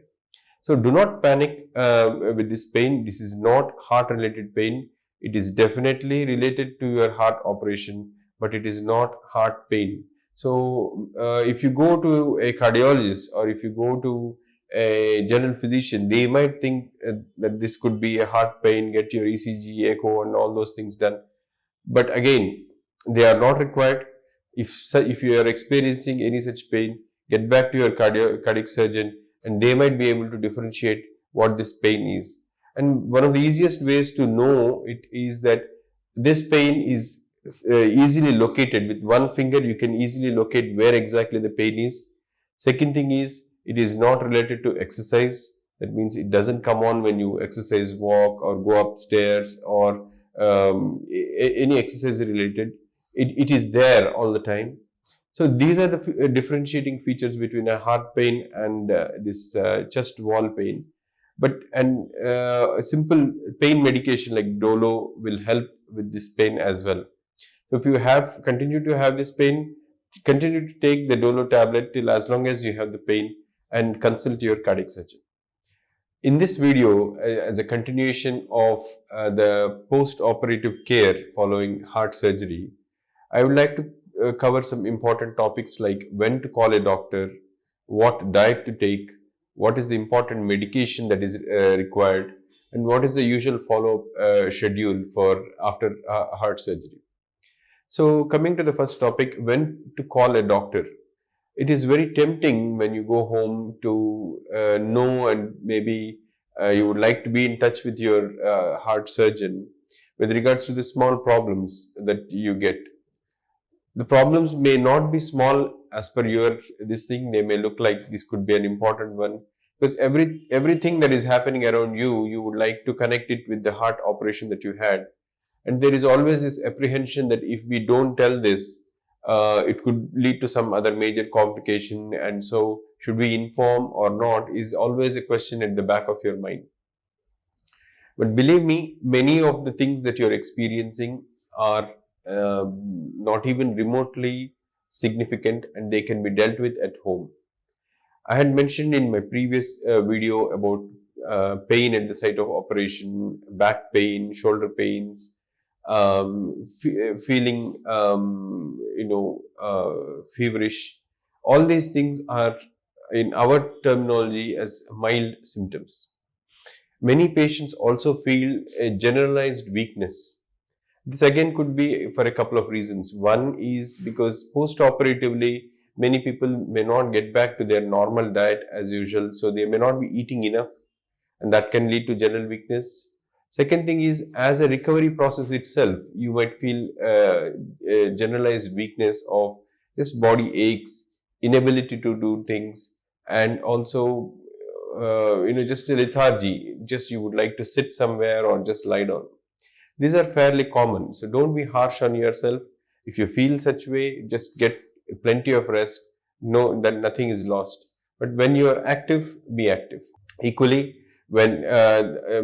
So do not panic with this pain. This is not heart related pain. It is definitely related to your heart operation, but it is not heart pain. So if you go to a cardiologist or if you go to a general physician, they might think that this could be a heart pain, get your ECG, echo and all those things done. But again, they are not required. If you are experiencing any such pain, get back to your cardiac surgeon and they might be able to differentiate what this pain is. And one of the easiest ways to know it is that this pain is easily located. With one finger, you can easily locate where exactly the pain is. Second thing is, it is not related to exercise. That means it doesn't come on when you exercise, walk or go upstairs or any exercise related. It is there all the time. So these are the differentiating features between a heart pain and this chest wall pain. But a simple pain medication like Dolo will help with this pain as well. So if you continue to have this pain, continue to take the Dolo tablet till as long as you have the pain and consult your cardiac surgeon. In this video, as a continuation of the post-operative care following heart surgery, I would like to cover some important topics like when to call a doctor, what diet to take, what is the important medication that is required, and what is the usual follow-up schedule for after heart surgery. So coming to the first topic, when to call a doctor. It is very tempting when you go home to know, and maybe you would like to be in touch with your heart surgeon with regards to the small problems that you get. The problems may not be small as per your this thing. They may look like this could be an important one, because everything that is happening around you, you would like to connect it with the heart operation that you had. And there is always this apprehension that if we don't tell this, it could lead to some other major complication. And so should we inform or not is always a question at the back of your mind. But believe me, many of the things that you're experiencing are not even remotely significant, and they can be dealt with at home. I had mentioned in my previous video about pain at the site of operation, back pain, shoulder pains, feeling feverish. All these things are in our terminology as mild symptoms. Many patients also feel a generalized weakness. This again could be for a couple of reasons. One is because post-operatively, many people may not get back to their normal diet as usual, so they may not be eating enough, and that can lead to general weakness. Second thing is, as a recovery process itself, you might feel a generalized weakness of just body aches, inability to do things, and also just a lethargy, just you would like to sit somewhere or just lie down. These are fairly common, so don't be harsh on yourself. If you feel such way, just get plenty of rest. Know that nothing is lost. But when you are active, be active. Equally, when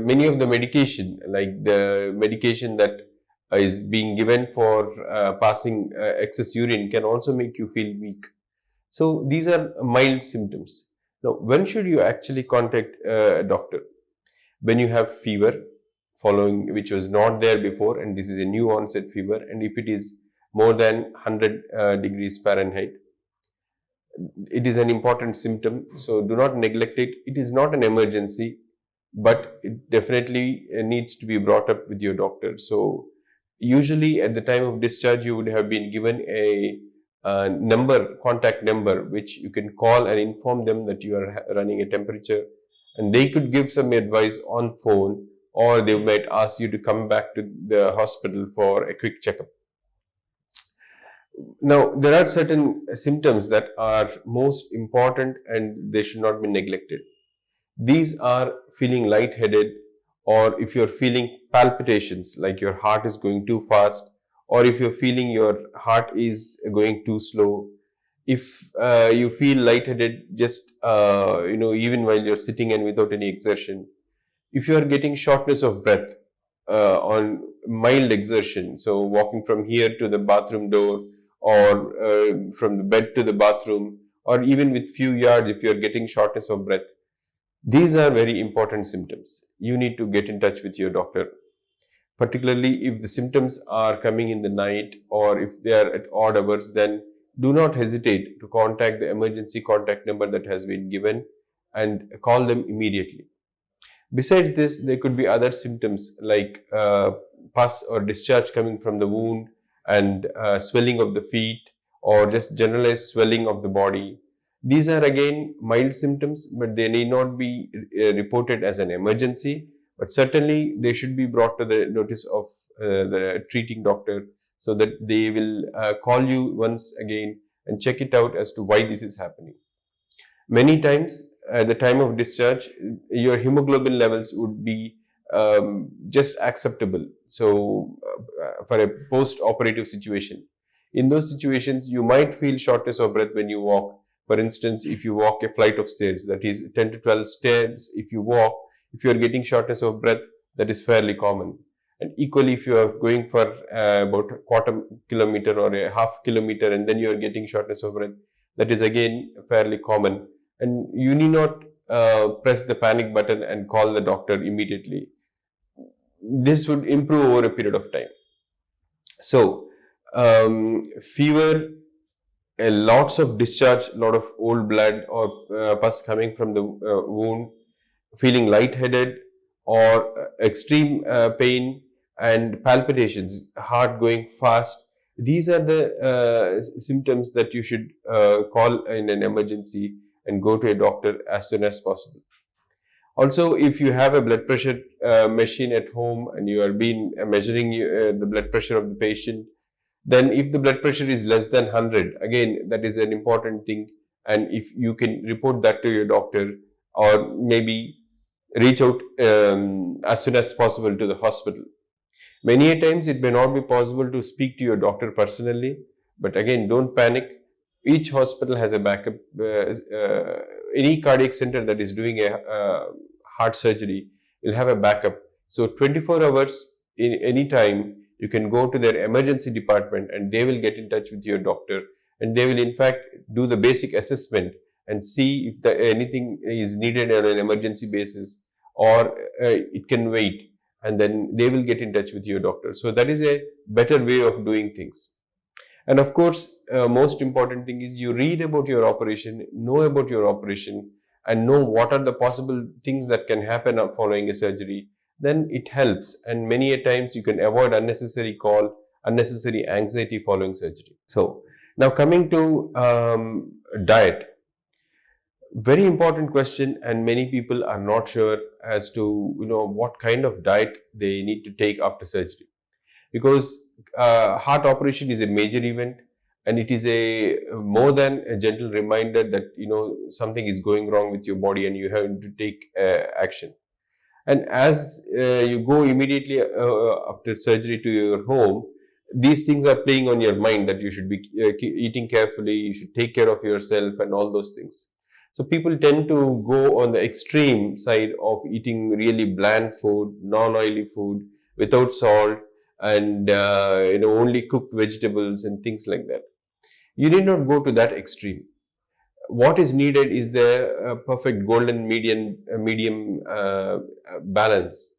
many of the medication, like the medication that is being given for passing excess urine, can also make you feel weak. So these are mild symptoms. Now, when should you actually contact a doctor? When you have fever, following which was not there before, and this is a new onset fever, and if it is more than 100 degrees Fahrenheit, it is an important symptom. So do not neglect it. It is not an emergency, but it definitely needs to be brought up with your doctor. So usually at the time of discharge, you would have been given a contact number, which you can call and inform them that you are running a temperature, and they could give some advice on phone, or they might ask you to come back to the hospital for a quick checkup. Now, there are certain symptoms that are most important and they should not be neglected. These are feeling lightheaded, or if you're feeling palpitations, like your heart is going too fast, or if you're feeling your heart is going too slow. If you feel lightheaded, just even while you're sitting and without any exertion. If you are getting shortness of breath on mild exertion, so walking from here to the bathroom door, or from the bed to the bathroom, or even with few yards, if you are getting shortness of breath, these are very important symptoms. You need to get in touch with your doctor, particularly if the symptoms are coming in the night or if they are at odd hours. Then do not hesitate to contact the emergency contact number that has been given and call them immediately. Besides this, there could be other symptoms like pus or discharge coming from the wound, and swelling of the feet, or just generalized swelling of the body. These are again mild symptoms, but they need not be reported as an emergency, but certainly they should be brought to the notice of the treating doctor, so that they will call you once again and check it out as to why this is happening. Many times at the time of discharge, your hemoglobin levels would be just acceptable. So for a post-operative situation, in those situations, you might feel shortness of breath when you walk. For instance, if you walk a flight of stairs, that is 10 to 12 stairs, if you walk, if you are getting shortness of breath, that is fairly common. And equally, if you are going for about a quarter kilometer or a half kilometer and then you are getting shortness of breath, that is again fairly common. And you need not press the panic button and call the doctor immediately. This would improve over a period of time. So, fever, lots of discharge, lot of old blood or pus coming from the wound, feeling lightheaded or extreme pain and palpitations, heart going fast. These are the symptoms that you should call in an emergency and go to a doctor as soon as possible. Also, if you have a blood pressure machine at home and you are measuring the blood pressure of the patient, then if the blood pressure is less than 100, again, that is an important thing. And if you can report that to your doctor, or maybe reach out as soon as possible to the hospital. Many a times it may not be possible to speak to your doctor personally, but again, don't panic. Each hospital has a backup. Any cardiac center that is doing a heart surgery will have a backup. So 24 hours in any time, you can go to their emergency department and they will get in touch with your doctor, and they will in fact do the basic assessment and see if anything is needed on an emergency basis, or it can wait, and then they will get in touch with your doctor. So that is a better way of doing things. And of course, most important thing is you read about your operation, know about your operation, and know what are the possible things that can happen following a surgery. Then it helps, and many a times you can avoid unnecessary call, unnecessary anxiety following surgery. So now coming to diet. Very important question, and many people are not sure as to what kind of diet they need to take after surgery, because heart operation is a major event, and it is a more than a gentle reminder that something is going wrong with your body and you have to take action. And as you go immediately after surgery to your home, these things are playing on your mind that you should be eating carefully, you should take care of yourself, and all those things. So people tend to go on the extreme side of eating really bland food, non-oily food, without salt, and only cooked vegetables and things like that. You need not go to that extreme. What is needed is the perfect golden medium balance.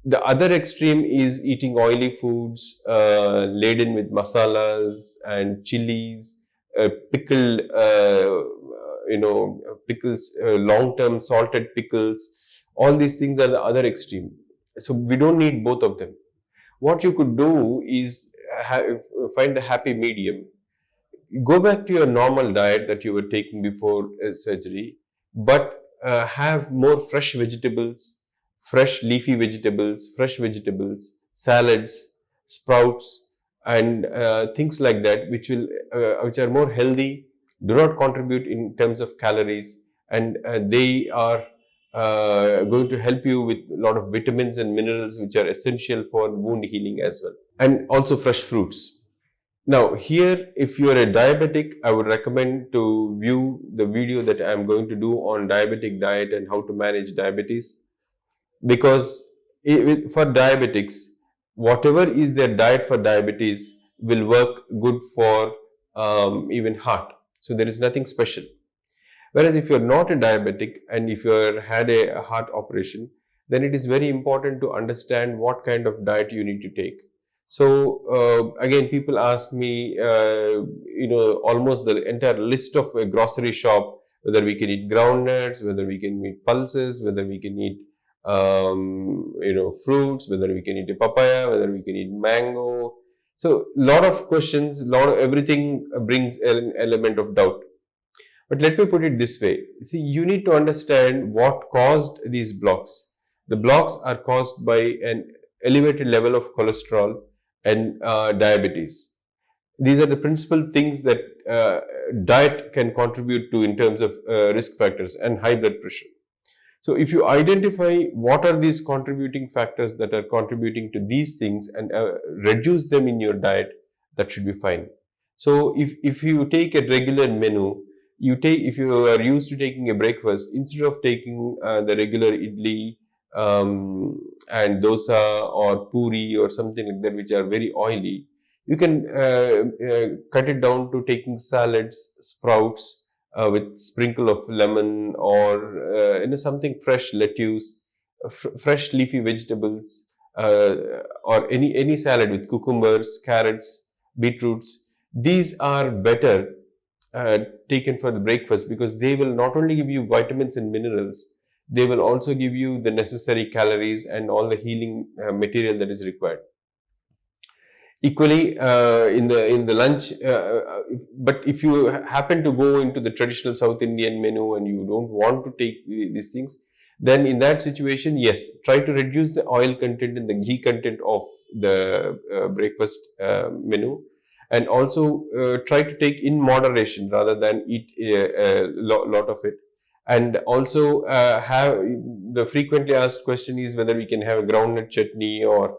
The other extreme is eating oily foods laden with masalas and chilies, pickled, pickles, long-term salted pickles. All these things are the other extreme. So we don't need both of them. What you could do is find the happy medium. Go back to your normal diet that you were taking before surgery, but have more fresh vegetables, fresh leafy vegetables, fresh vegetables, salads, sprouts, and things like that, which are more healthy, do not contribute in terms of calories, and they are going to help you with a lot of vitamins and minerals which are essential for wound healing as well, and also fresh fruits. Now here, if you are a diabetic, I would recommend to view the video that I am going to do on diabetic diet and how to manage diabetes, because for diabetics, whatever is their diet for diabetes will work good for even heart. So there is nothing special. Whereas if you are not a diabetic and if you had a heart operation, then it is very important to understand what kind of diet you need to take. So again, people ask me, almost the entire list of a grocery shop, whether we can eat groundnuts, whether we can eat pulses, whether we can eat, fruits, whether we can eat a papaya, whether we can eat mango. So lot of questions, everything brings an element of doubt. But let me put it this way. See, you need to understand what caused these blocks. The blocks are caused by an elevated level of cholesterol and diabetes. These are the principal things that diet can contribute to in terms of risk factors, and high blood pressure. So if you identify what are these contributing factors that are contributing to these things and reduce them in your diet, that should be fine. So if you take a regular menu, if you are used to taking a breakfast, instead of taking the regular idli and dosa or puri or something like that, which are very oily, you can cut it down to taking salads, sprouts with sprinkle of lemon, or something fresh, lettuce, fresh leafy vegetables, or any salad with cucumbers, carrots, beetroots. These are better taken for the breakfast, because they will not only give you vitamins and minerals, they will also give you the necessary calories and all the healing material that is required. Equally, in the lunch, but if you happen to go into the traditional South Indian menu and you don't want to take these things, then in that situation, yes, try to reduce the oil content and the ghee content of the breakfast menu, and also try to take in moderation rather than eat a lot of it. And also have the frequently asked question is whether we can have a groundnut chutney or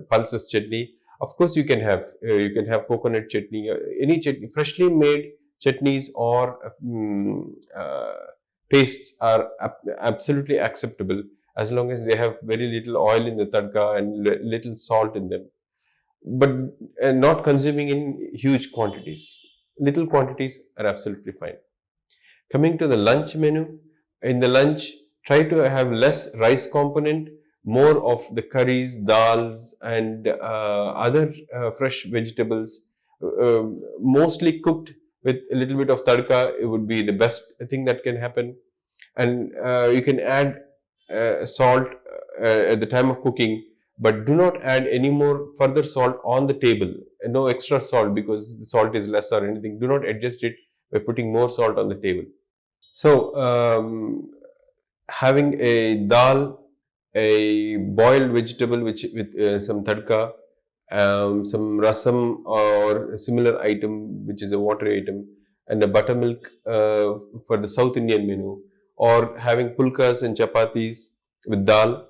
pulses chutney. Of course, you can have coconut chutney, any chutney, freshly made chutneys or pastes are absolutely acceptable, as long as they have very little oil in the tadka and little salt in them, but not consuming in huge quantities. Little quantities are absolutely fine. Coming to the lunch menu, in the lunch, try to have less rice component, more of the curries, dals, and other fresh vegetables, mostly cooked with a little bit of tadka. It would be the best thing that can happen. And you can add salt at the time of cooking, but do not add any more further salt on the table. And no extra salt because the salt is less or anything. Do not adjust it by putting more salt on the table. So, having a dal, a boiled vegetable with some tadka, some rasam or a similar item, which is a watery item, and a buttermilk for the South Indian menu, or having pulkas and chapatis with dal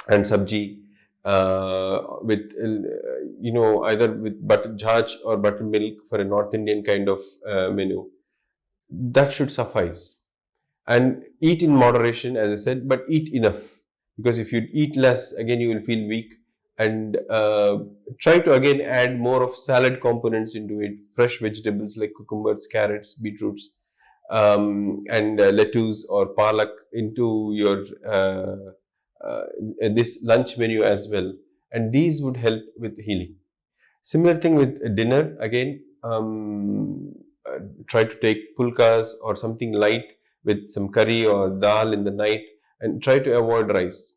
and sabji, with either with butter jhaj or buttermilk for a North Indian kind of menu. That should suffice. And eat in moderation, as I said, but eat enough, because if you eat less, again you will feel weak. And try to again add more of salad components into it, fresh vegetables like cucumbers, carrots, beetroots, and lettuce or palak into your this lunch menu as well, and these would help with healing. Similar thing with dinner, again, try to take pulkas or something light with some curry or dal in the night, and try to avoid rice.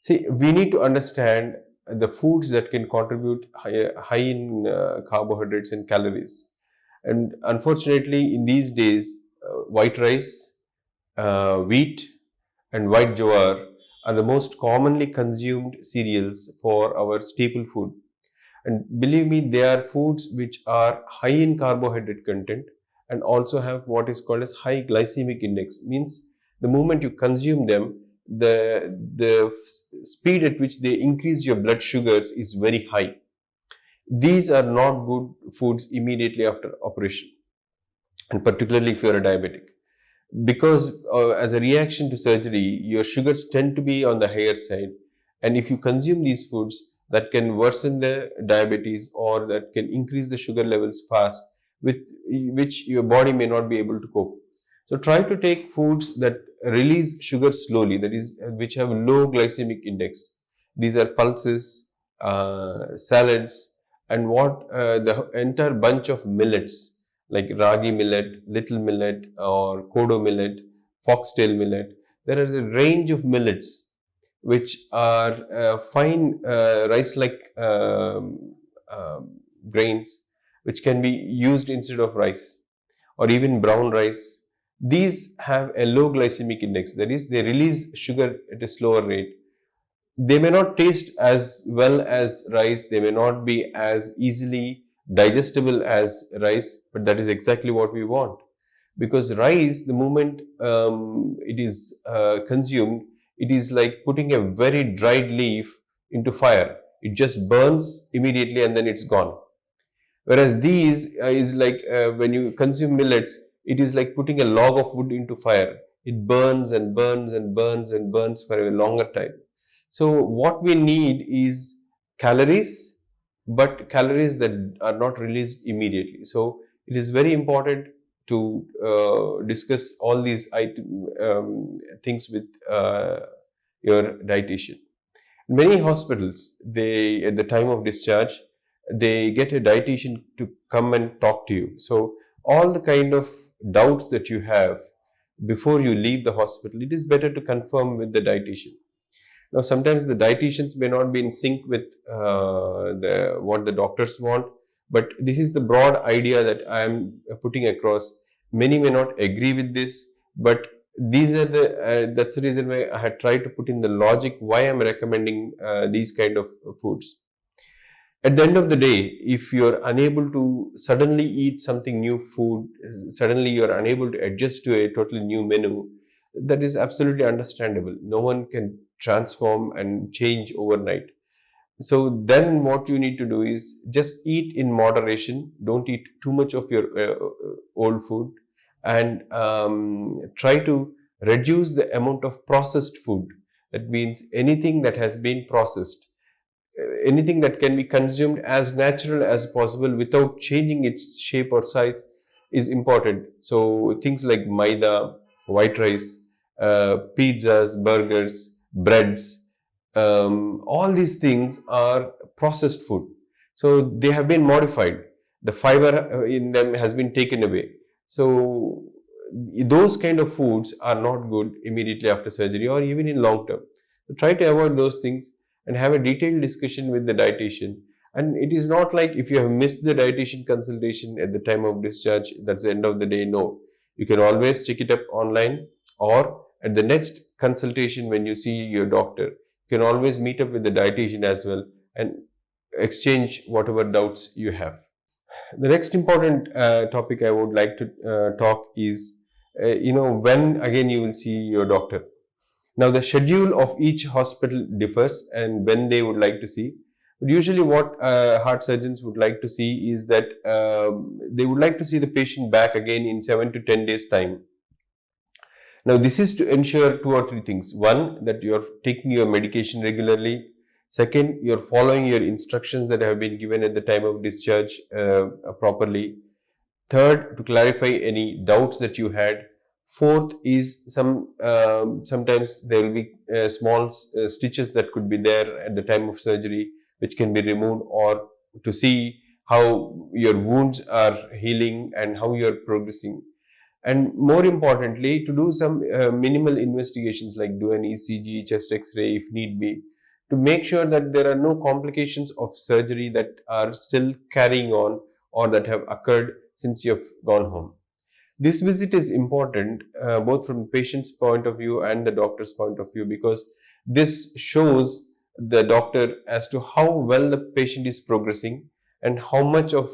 See, we need to understand the foods that can contribute high in carbohydrates and calories. And unfortunately, in these days, white rice, wheat, and white jowar are the most commonly consumed cereals for our staple food. And believe me, they are foods which are high in carbohydrate content and also have what is called as high glycemic index. Means the moment you consume them, the speed at which they increase your blood sugars is very high. These are not good foods immediately after operation, and particularly if you are a diabetic, because as a reaction to surgery, your sugars tend to be on the higher side, and if you consume these foods, that can worsen the diabetes or that can increase the sugar levels fast, with which your body may not be able to cope. So try to take foods that release sugar slowly, that is, which have low glycemic index. These are pulses, salads, and what the entire bunch of millets like ragi millet, little millet, or kodo millet, foxtail millet. There is a range of millets which are fine rice-like grains, which can be used instead of rice, or even brown rice. These have a low glycemic index, that is, they release sugar at a slower rate. They may not taste as well as rice, they may not be as easily digestible as rice, but that is exactly what we want. Because rice, the moment it is consumed, it is like putting a very dried leaf into fire. It just burns immediately and then it's gone. Whereas these is like when you consume millets, it is like putting a log of wood into fire. It burns and burns and burns and burns for a longer time. So what we need is calories, but calories that are not released immediately. So it is very important to discuss all these things with your dietitian. Many hospitals, they at the time of discharge, they get a dietitian to come and talk to you. So all the kind of doubts that you have before you leave the hospital, it is better to confirm with the dietitian. Now, sometimes the dietitians may not be in sync with what the doctors want, but this is the broad idea that I am putting across. Many may not agree with this, but these are the that's the reason why I had tried to put in the logic why I am recommending these kind of foods. At the end of the day, if you are unable to suddenly eat something new food, suddenly you are unable to adjust to a totally new menu, that is absolutely understandable. No one can transform and change overnight. So then what you need to do is just eat in moderation. Don't eat too much of your old food, and try to reduce the amount of processed food. That means anything that has been processed, anything that can be consumed as natural as possible without changing its shape or size is important. So things like maida, white rice, pizzas, burgers, breads, all these things are processed food. So they have been modified. The fiber in them has been taken away. So those kind of foods are not good immediately after surgery or even in long term. So try to avoid those things and have a detailed discussion with the dietitian. And it is not like if you have missed the dietitian consultation at the time of discharge, that's the end of the day. No, you can always check it up online, or at the next consultation when you see your doctor, you can always meet up with the dietitian as well and exchange whatever doubts you have. The next important topic I would like to talk is, when again you will see your doctor. Now, the schedule of each hospital differs and when they would like to see. But usually what heart surgeons would like to see is that they would like to see the patient back again in 7 to 10 days time. Now, this is to ensure 2 or 3 things. One, that you are taking your medication regularly. Second, you are following your instructions that have been given at the time of discharge properly. Third, to clarify any doubts that you had. Fourth is sometimes there will be small stitches that could be there at the time of surgery, which can be removed, or to see how your wounds are healing and how you are progressing. And more importantly, to do some minimal investigations like do an ECG, chest X-ray if need be, to make sure that there are no complications of surgery that are still carrying on or that have occurred since you have gone home. This visit is important both from the patient's point of view and the doctor's point of view, because this shows the doctor as to how well the patient is progressing and how much of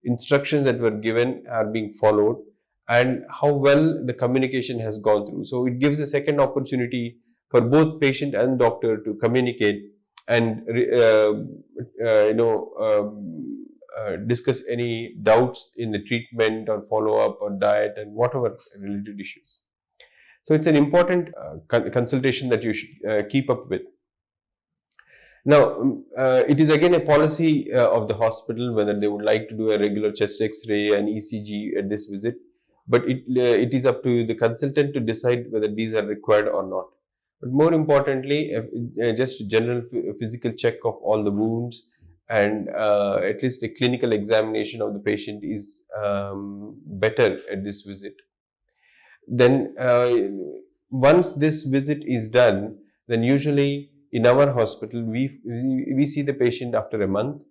instructions that were given are being followed and how well the communication has gone through. So it gives a second opportunity for both patient and doctor to communicate and discuss any doubts in the treatment or follow-up or diet and whatever related issues. So it's an important consultation that you should keep up with. Now, it is again a policy of the hospital whether they would like to do a regular chest X-ray and ECG at this visit, but it is up to the consultant to decide whether these are required or not. But more importantly, just a general physical check of all the wounds and at least a clinical examination of the patient is better at this visit. Then once this visit is done, then usually in our hospital we see the patient after a month,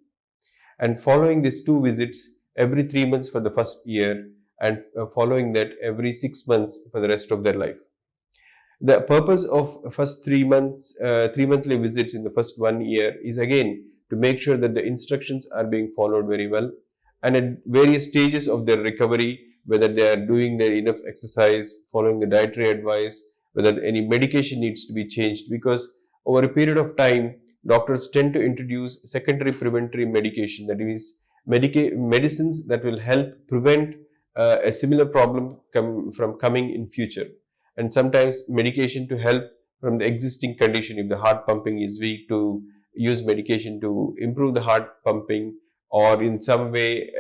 and following these 2 visits every 3 months for the first year, and following that every 6 months for the rest of their life. The purpose of first 3 months, 3 monthly visits in the first 1 year is again to make sure that the instructions are being followed very well, and at various stages of their recovery, whether they are doing their enough exercise, following the dietary advice, whether any medication needs to be changed, because over a period of time, doctors tend to introduce secondary preventary medication, that is medicines that will help prevent a similar problem from coming in future. And sometimes medication to help from the existing condition, if the heart pumping is weak, to use medication to improve the heart pumping, or in some way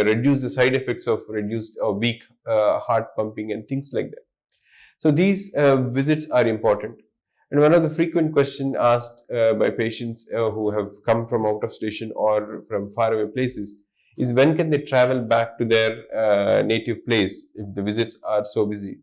reduce the side effects of reduced or weak heart pumping and things like that. So these visits are important. And one of the frequent questions asked by patients who have come from out of station or from faraway places is, when can they travel back to their native place if the visits are so busy?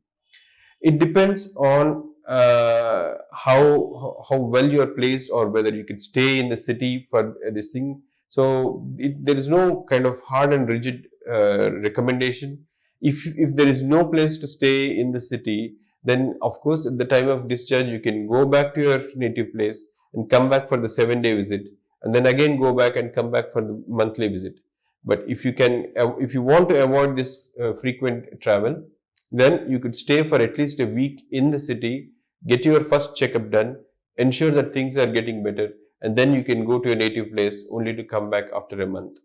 It depends on how well you are placed, or whether you can stay in the city for this thing. So there is no kind of hard and rigid recommendation. If there is no place to stay in the city, then of course at the time of discharge you can go back to your native place and come back for the 7-day visit, and then again go back and come back for the monthly visit. But if you want to avoid this frequent travel, then you could stay for at least a week in the city, get your first checkup done, ensure that things are getting better, and then you can go to your native place only to come back after a month.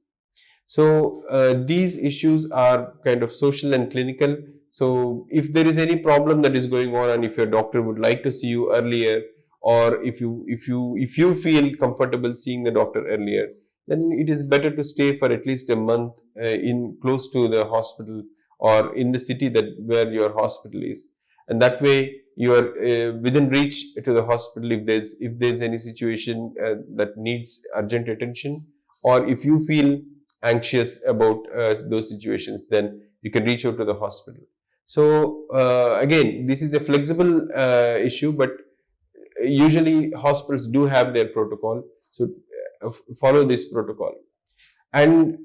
So these issues are kind of social and clinical. So if there is any problem that is going on, and if your doctor would like to see you earlier, or if you feel comfortable seeing the doctor earlier, then it is better to stay for at least a month in close to the hospital or in the city where your hospital is, and that way you are within reach to the hospital if there's any situation that needs urgent attention, or if you feel anxious about those situations, then you can reach out to the hospital. So again, this is a flexible issue, but usually hospitals do have their protocol, so follow this protocol. And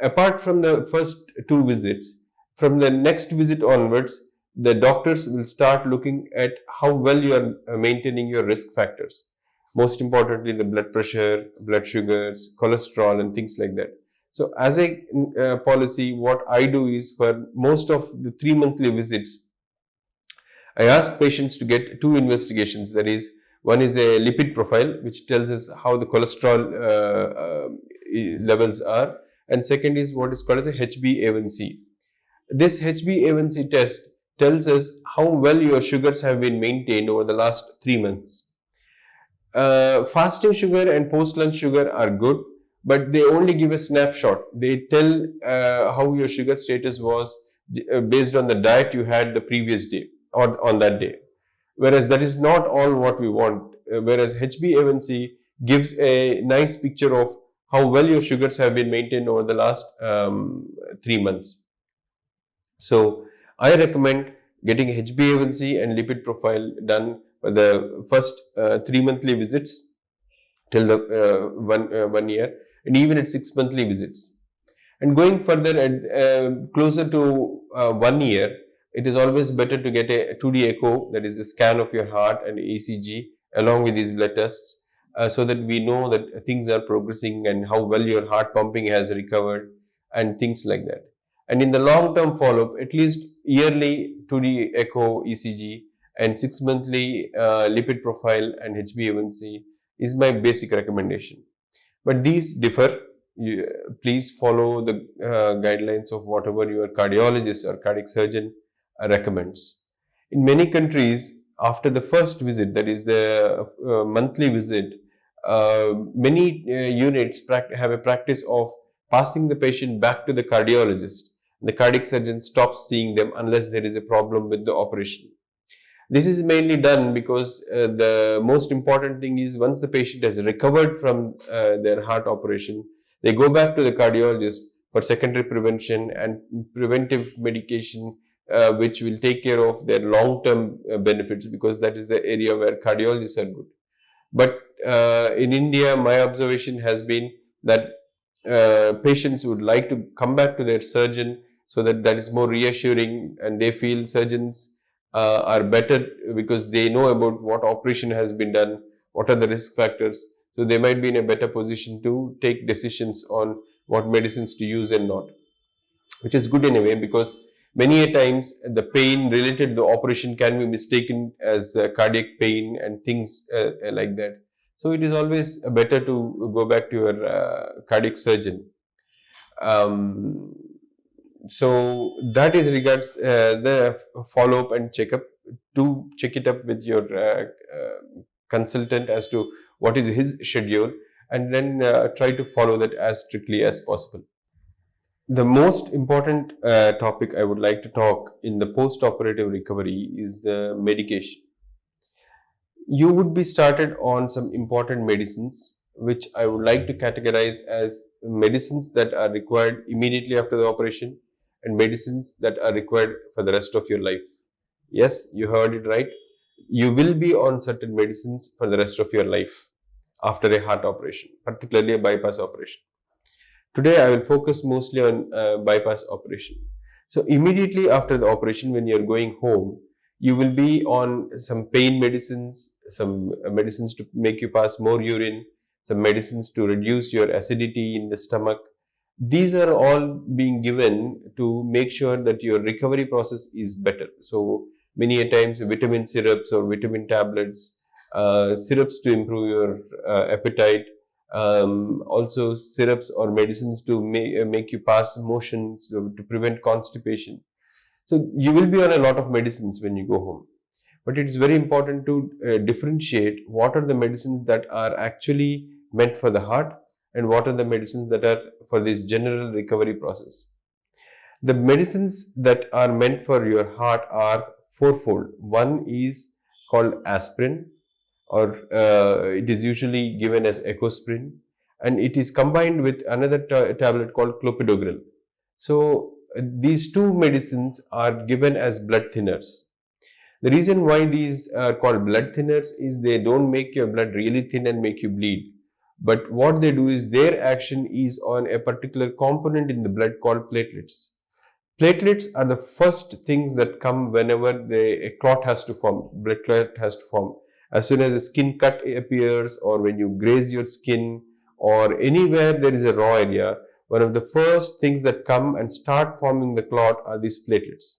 apart from the first 2 visits, from the next visit onwards, the doctors will start looking at how well you are maintaining your risk factors. Most importantly, the blood pressure, blood sugars, cholesterol, and things like that. So, as a policy, what I do is for most of the 3 monthly visits, I ask patients to get two investigations. That is, one is a lipid profile, which tells us how the cholesterol levels are, and second is what is called as a HbA1c. This HbA1c test tells us how well your sugars have been maintained over the last 3 months. Fasting sugar and post-lunch sugar are good, but they only give a snapshot. They tell how your sugar status was based on the diet you had the previous day or on that day. Whereas that is not all what we want. Whereas HbA1c gives a nice picture of how well your sugars have been maintained over the last 3 months. So I recommend getting HbA1c and lipid profile done for the first 3 monthly visits till the 1 year, and even at 6 monthly visits. And going further and closer to 1 year, it is always better to get a 2D echo, that is the scan of your heart, and ECG along with these blood tests, so that we know that things are progressing and how well your heart pumping has recovered and things like that. And in the long term follow up, at least yearly 2D echo, ECG, and 6 monthly lipid profile and HbA1c is my basic recommendation. But these differ. Please follow the guidelines of whatever your cardiologist or cardiac surgeon recommends. In many countries, after the first visit, that is the monthly visit, many units have a practice of passing the patient back to the cardiologist. The cardiac surgeon stops seeing them unless there is a problem with the operation. This is mainly done because the most important thing is once the patient has recovered from their heart operation, they go back to the cardiologist for secondary prevention and preventive medication, which will take care of their long-term benefits, because that is the area where cardiologists are good. But in India, my observation has been that patients would like to come back to their surgeon, so that is more reassuring, and they feel surgeons are better because they know about what operation has been done, what are the risk factors. So they might be in a better position to take decisions on what medicines to use and not, which is good in a way, because many a times the pain related to the operation can be mistaken as cardiac pain and things like that. So it is always better to go back to your cardiac surgeon. So that is regards the follow-up and checkup. To check it up with your consultant as to what is his schedule, and then try to follow that as strictly as possible. The most important topic I would like to talk in the post-operative recovery is the medication. You would be started on some important medicines, which I would like to categorize as medicines that are required immediately after the operation and medicines that are required for the rest of your life. Yes, you heard it right. You will be on certain medicines for the rest of your life after a heart operation, particularly a bypass operation. Today, I will focus mostly on bypass operation. So, immediately after the operation, when you're going home, you will be on some pain medicines, some medicines to make you pass more urine, some medicines to reduce your acidity in the stomach. These are all being given to make sure that your recovery process is better. So, many a times vitamin syrups or vitamin tablets, syrups to improve your appetite, also syrups or medicines to make you pass motion, so to prevent constipation. So you will be on a lot of medicines when you go home, but it is very important to differentiate what are the medicines that are actually meant for the heart and what are the medicines that are for this general recovery process. The medicines that are meant for your heart are fourfold. One is called aspirin, or it is usually given as ecosprin, and it is combined with another tablet called clopidogrel. So these two medicines are given as blood thinners. The reason why these are called blood thinners is they don't make your blood really thin and make you bleed, but what they do is their action is on a particular component in the blood called platelets. Platelets are the first things that come whenever a clot has to form, blood clot has to form. As soon as a skin cut appears, or when you graze your skin, or anywhere there is a raw area, one of the first things that come and start forming the clot are these platelets.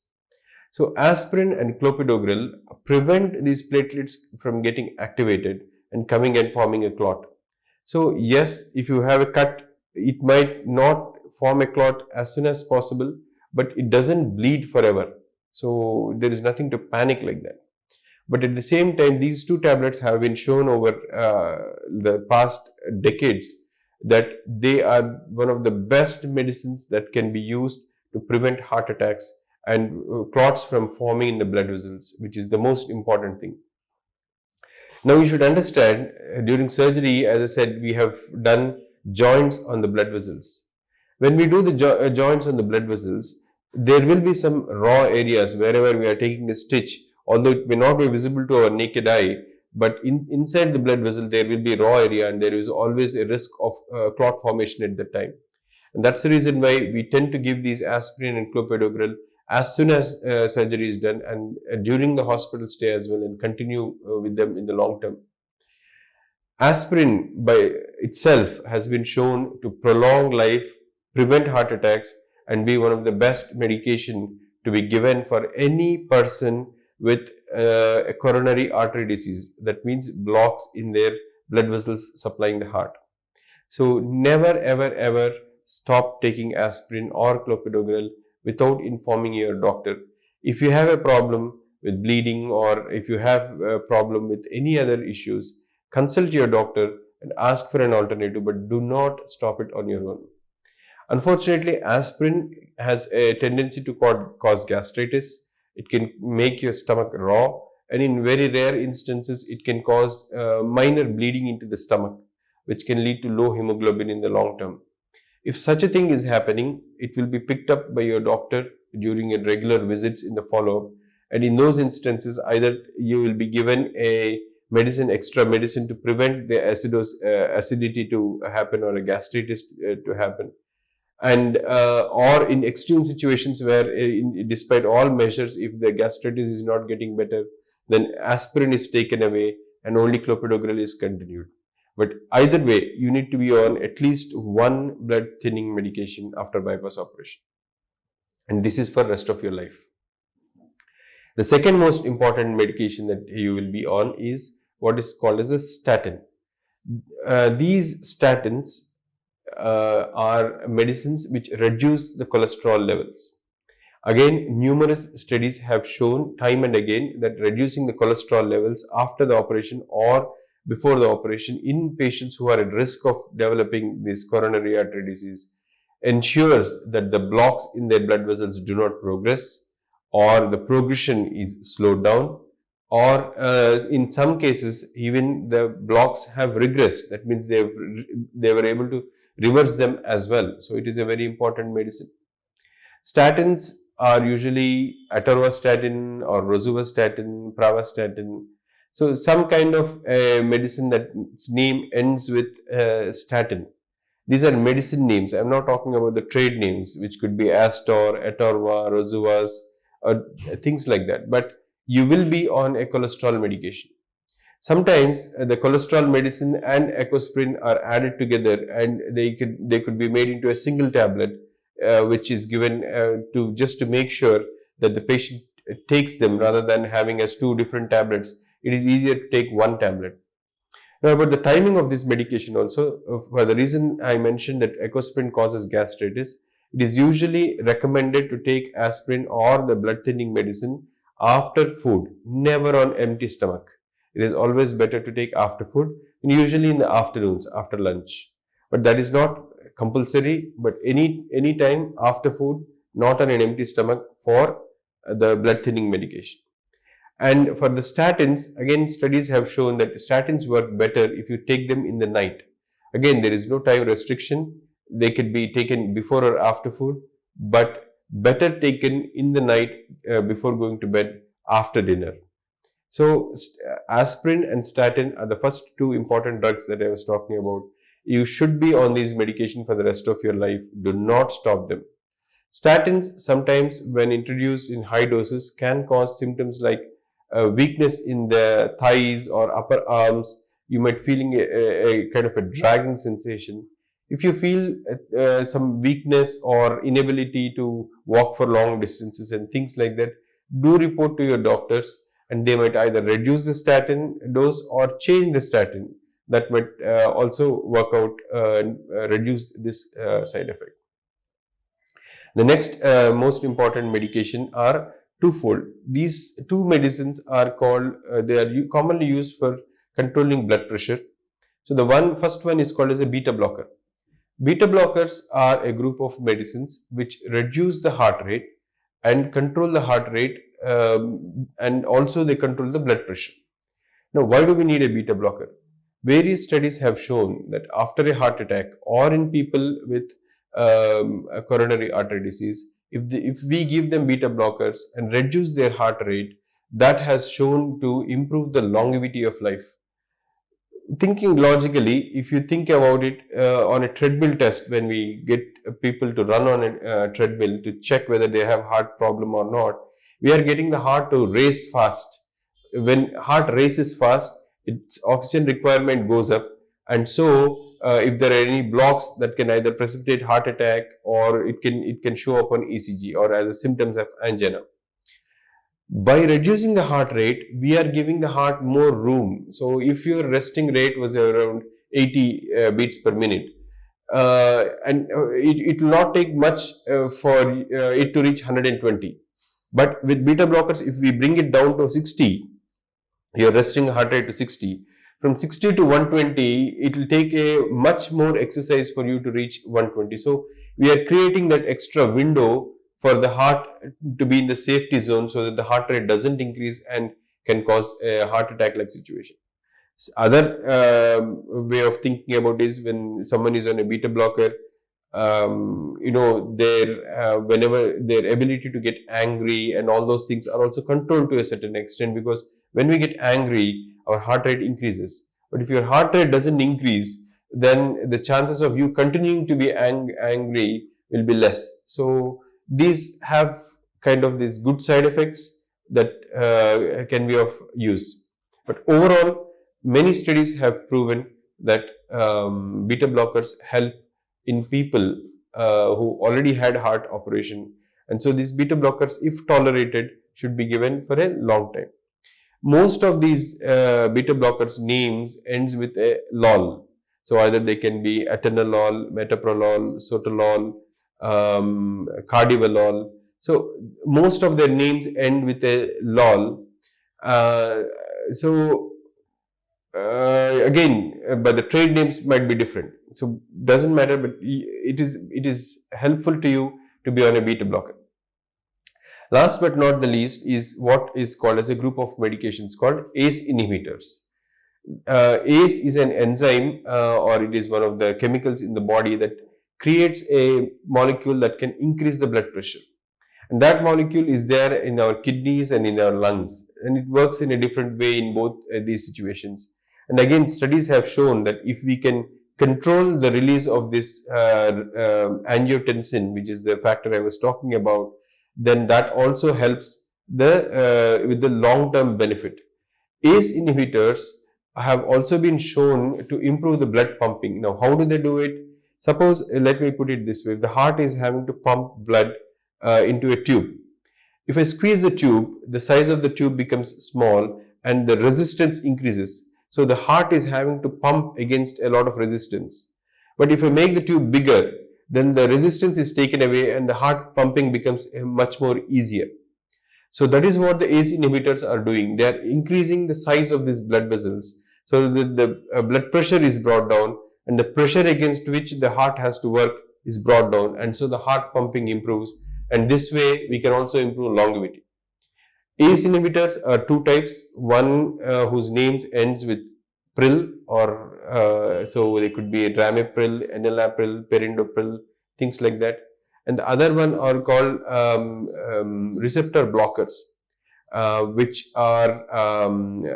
So aspirin and clopidogrel prevent these platelets from getting activated and coming and forming a clot. So yes, if you have a cut, it might not form a clot as soon as possible, but it doesn't bleed forever. So there is nothing to panic like that. But at the same time, these two tablets have been shown over the past decades that they are one of the best medicines that can be used to prevent heart attacks and clots from forming in the blood vessels, which is the most important thing. Now you should understand, during surgery, as I said, we have done joints on the blood vessels. When we do the joints on the blood vessels, there will be some raw areas wherever we are taking a stitch, although it may not be visible to our naked eye, but inside the blood vessel there will be raw area, and there is always a risk of clot formation at that time. And that's the reason why we tend to give these aspirin and clopidogrel as soon as surgery is done, and during the hospital stay as well, and continue with them in the long term. Aspirin by itself has been shown to prolong life, prevent heart attacks, and be one of the best medication to be given for any person with a coronary artery disease. That means blocks in their blood vessels supplying the heart. So never ever stop taking aspirin or clopidogrel without informing your doctor. If you have a problem with bleeding, or if you have a problem with any other issues, consult your doctor and ask for an alternative, but do not stop it on your own. Unfortunately, aspirin has a tendency to cause gastritis. It can make your stomach raw, and in very rare instances, it can cause minor bleeding into the stomach, which can lead to low hemoglobin in the long term. If such a thing is happening, it will be picked up by your doctor during your regular visits in the follow-up. And in those instances, either you will be given a extra medicine to prevent the acidity to happen, or a gastritis to happen. And or in extreme situations where despite all measures, if the gastritis is not getting better, then aspirin is taken away and only clopidogrel is continued. But either way, you need to be on at least one blood thinning medication after bypass operation, and this is for rest of your life. The second most important medication that you will be on is what is called as a statin. These statins are medicines which reduce the cholesterol levels. Again, numerous studies have shown time and again that reducing the cholesterol levels after the operation or before the operation in patients who are at risk of developing this coronary artery disease ensures that the blocks in their blood vessels do not progress, or the progression is slowed down, or in some cases even the blocks have regressed. That means they were able to reverse them as well. So it is a very important medicine. Statins are usually atorvastatin or rosuvastatin, pravastatin. So some kind of medicine that its name ends with statin. These are medicine names. I am not talking about the trade names, which could be Astor, Atorva, Rosuvas, or things like that. But you will be on a cholesterol medication. Sometimes the cholesterol medicine and ecosprin are added together, and they could be made into a single tablet, which is given to make sure that the patient takes them rather than having as two different tablets. It is easier to take one tablet. Now, about the timing of this medication also, for the reason I mentioned that ecosprin causes gastritis, it is usually recommended to take aspirin or the blood thinning medicine after food, never on empty stomach. It is always better to take after food, and usually in the afternoons after lunch. But that is not compulsory, but any time after food, not on an empty stomach, for the blood thinning medication. And for the statins, again, studies have shown that statins work better if you take them in the night. Again, there is no time restriction. They could be taken before or after food, but better taken in the night before going to bed after dinner. So aspirin and statin are the first two important drugs that I was talking about. You should be on these medications for the rest of your life. Do not stop them. Statins sometimes, when introduced in high doses, can cause symptoms like weakness in the thighs or upper arms. You might feeling a kind of a dragging sensation. If you feel some weakness or inability to walk for long distances and things like that, do report to your doctors, and they might either reduce the statin dose or change the statin. That might also work out and reduce this side effect. The next most important medication are twofold. These two medicines are called, they are commonly used for controlling blood pressure. So the first one is called as a beta blocker. Beta blockers are a group of medicines which reduce the heart rate and control the heart rate, and also they control the blood pressure. Now, why do we need a beta blocker? Various studies have shown that after a heart attack or in people with a coronary artery disease, if we give them beta blockers and reduce their heart rate, that has shown to improve the longevity of life. Thinking logically, if you think about it, on a treadmill test, when we get people to run on a treadmill to check whether they have heart problem or not, we are getting the heart to race fast. When heart races fast, its oxygen requirement goes up, and so if there are any blocks, that can either precipitate heart attack, or it can show up on ECG or as a symptoms of angina. By reducing the heart rate, we are giving the heart more room. So if your resting rate was around 80 beats per minute, it will not take much for it to reach 120. But with beta blockers, if we bring it down to 60, your resting heart rate to 60, from 60 to 120, it will take a much more exercise for you to reach 120. So we are creating that extra window for the heart to be in the safety zone, so that the heart rate doesn't increase and can cause a heart attack like situation. Other way of thinking about is when someone is on a beta blocker, whenever their ability to get angry and all those things are also controlled to a certain extent, because when we get angry, our heart rate increases. But if your heart rate doesn't increase, then the chances of you continuing to be angry will be less. So these have kind of these good side effects that can be of use. But overall, many studies have proven that beta blockers help in people who already had heart operation. And so these beta blockers, if tolerated, should be given for a long time. Most of these beta blockers names ends with a lol. So either they can be atenolol, metoprolol, sotalol, cardiolol. So most of their names end with a lol. But the trade names might be different. So doesn't matter, but it is helpful to you to be on a beta blocker. Last but not the least is what is called as a group of medications called ACE inhibitors. ACE is an enzyme, or it is one of the chemicals in the body that creates a molecule that can increase the blood pressure. And that molecule is there in our kidneys and in our lungs, and it works in a different way in both these situations. And again, studies have shown that if we can control the release of this angiotensin, which is the factor I was talking about, then that also helps with the long-term benefit. ACE inhibitors have also been shown to improve the blood pumping. Now, how do they do it? Suppose, let me put it this way, if the heart is having to pump blood into a tube. If I squeeze the tube, the size of the tube becomes small and the resistance increases. So the heart is having to pump against a lot of resistance. But if I make the tube bigger, then the resistance is taken away and the heart pumping becomes much more easier. So that is what the ACE inhibitors are doing. They are increasing the size of these blood vessels, so that the blood pressure is brought down, and the pressure against which the heart has to work is brought down, and so the heart pumping improves, and this way we can also improve longevity. ACE inhibitors are two types, one whose names ends with pril, or so they could be ramipril, enalapril, perindopril, things like that. And the other one are called receptor blockers, which are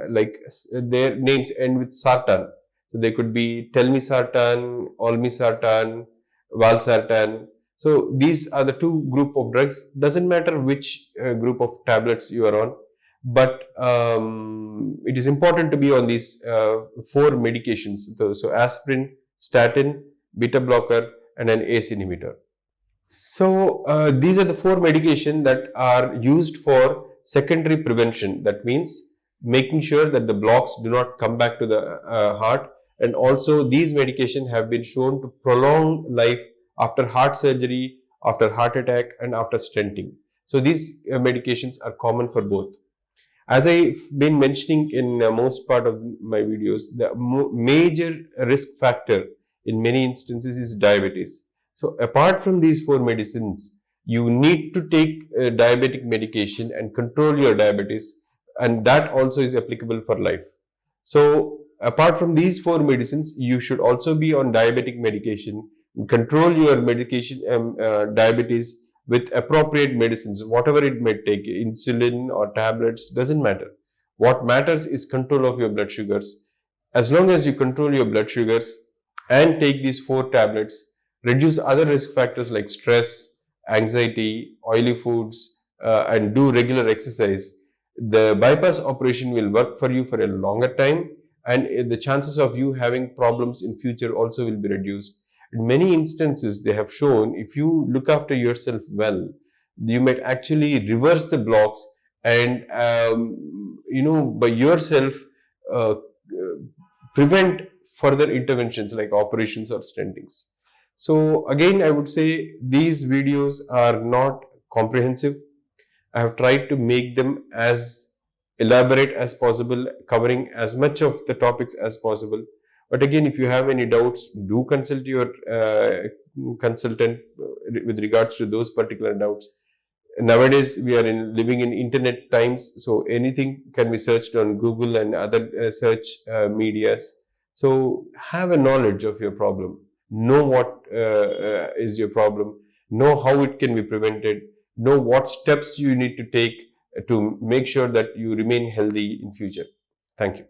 like their names end with sartan. So they could be telmisartan, olmesartan, valsartan. So these are the two group of drugs. Doesn't matter which group of tablets you are on, but it is important to be on these 4 medications. So aspirin, statin, beta blocker, and an ACE inhibitor. So these are the 4 medications that are used for secondary prevention. That means making sure that the blocks do not come back to the heart. And also these medications have been shown to prolong life after heart surgery, after heart attack, and after stenting. So these medications are common for both. As I've been mentioning in most part of my videos, the major risk factor in many instances is diabetes. So apart from these 4 medicines, you need to take diabetic medication and control your diabetes, and that also is applicable for life. So apart from these 4 medicines, you should also be on diabetic medication, control your medication diabetes with appropriate medicines, whatever it may take, insulin or tablets, doesn't matter. What matters is control of your blood sugars. As long as you control your blood sugars and take these 4 tablets, reduce other risk factors like stress, anxiety, oily foods, and do regular exercise, the bypass operation will work for you for a longer time, and the chances of you having problems in future also will be reduced. In many instances, they have shown if you look after yourself well, you might actually reverse the blocks and by yourself prevent further interventions like operations or stentings. So again, I would say these videos are not comprehensive. I have tried to make them as elaborate as possible, covering as much of the topics as possible. But again, if you have any doubts, do consult your consultant with regards to those particular doubts. Nowadays, we are living in internet times, so anything can be searched on Google and other search medias. So have a knowledge of your problem. Know what is your problem. Know how it can be prevented. Know what steps you need to take to make sure that you remain healthy in future. Thank you.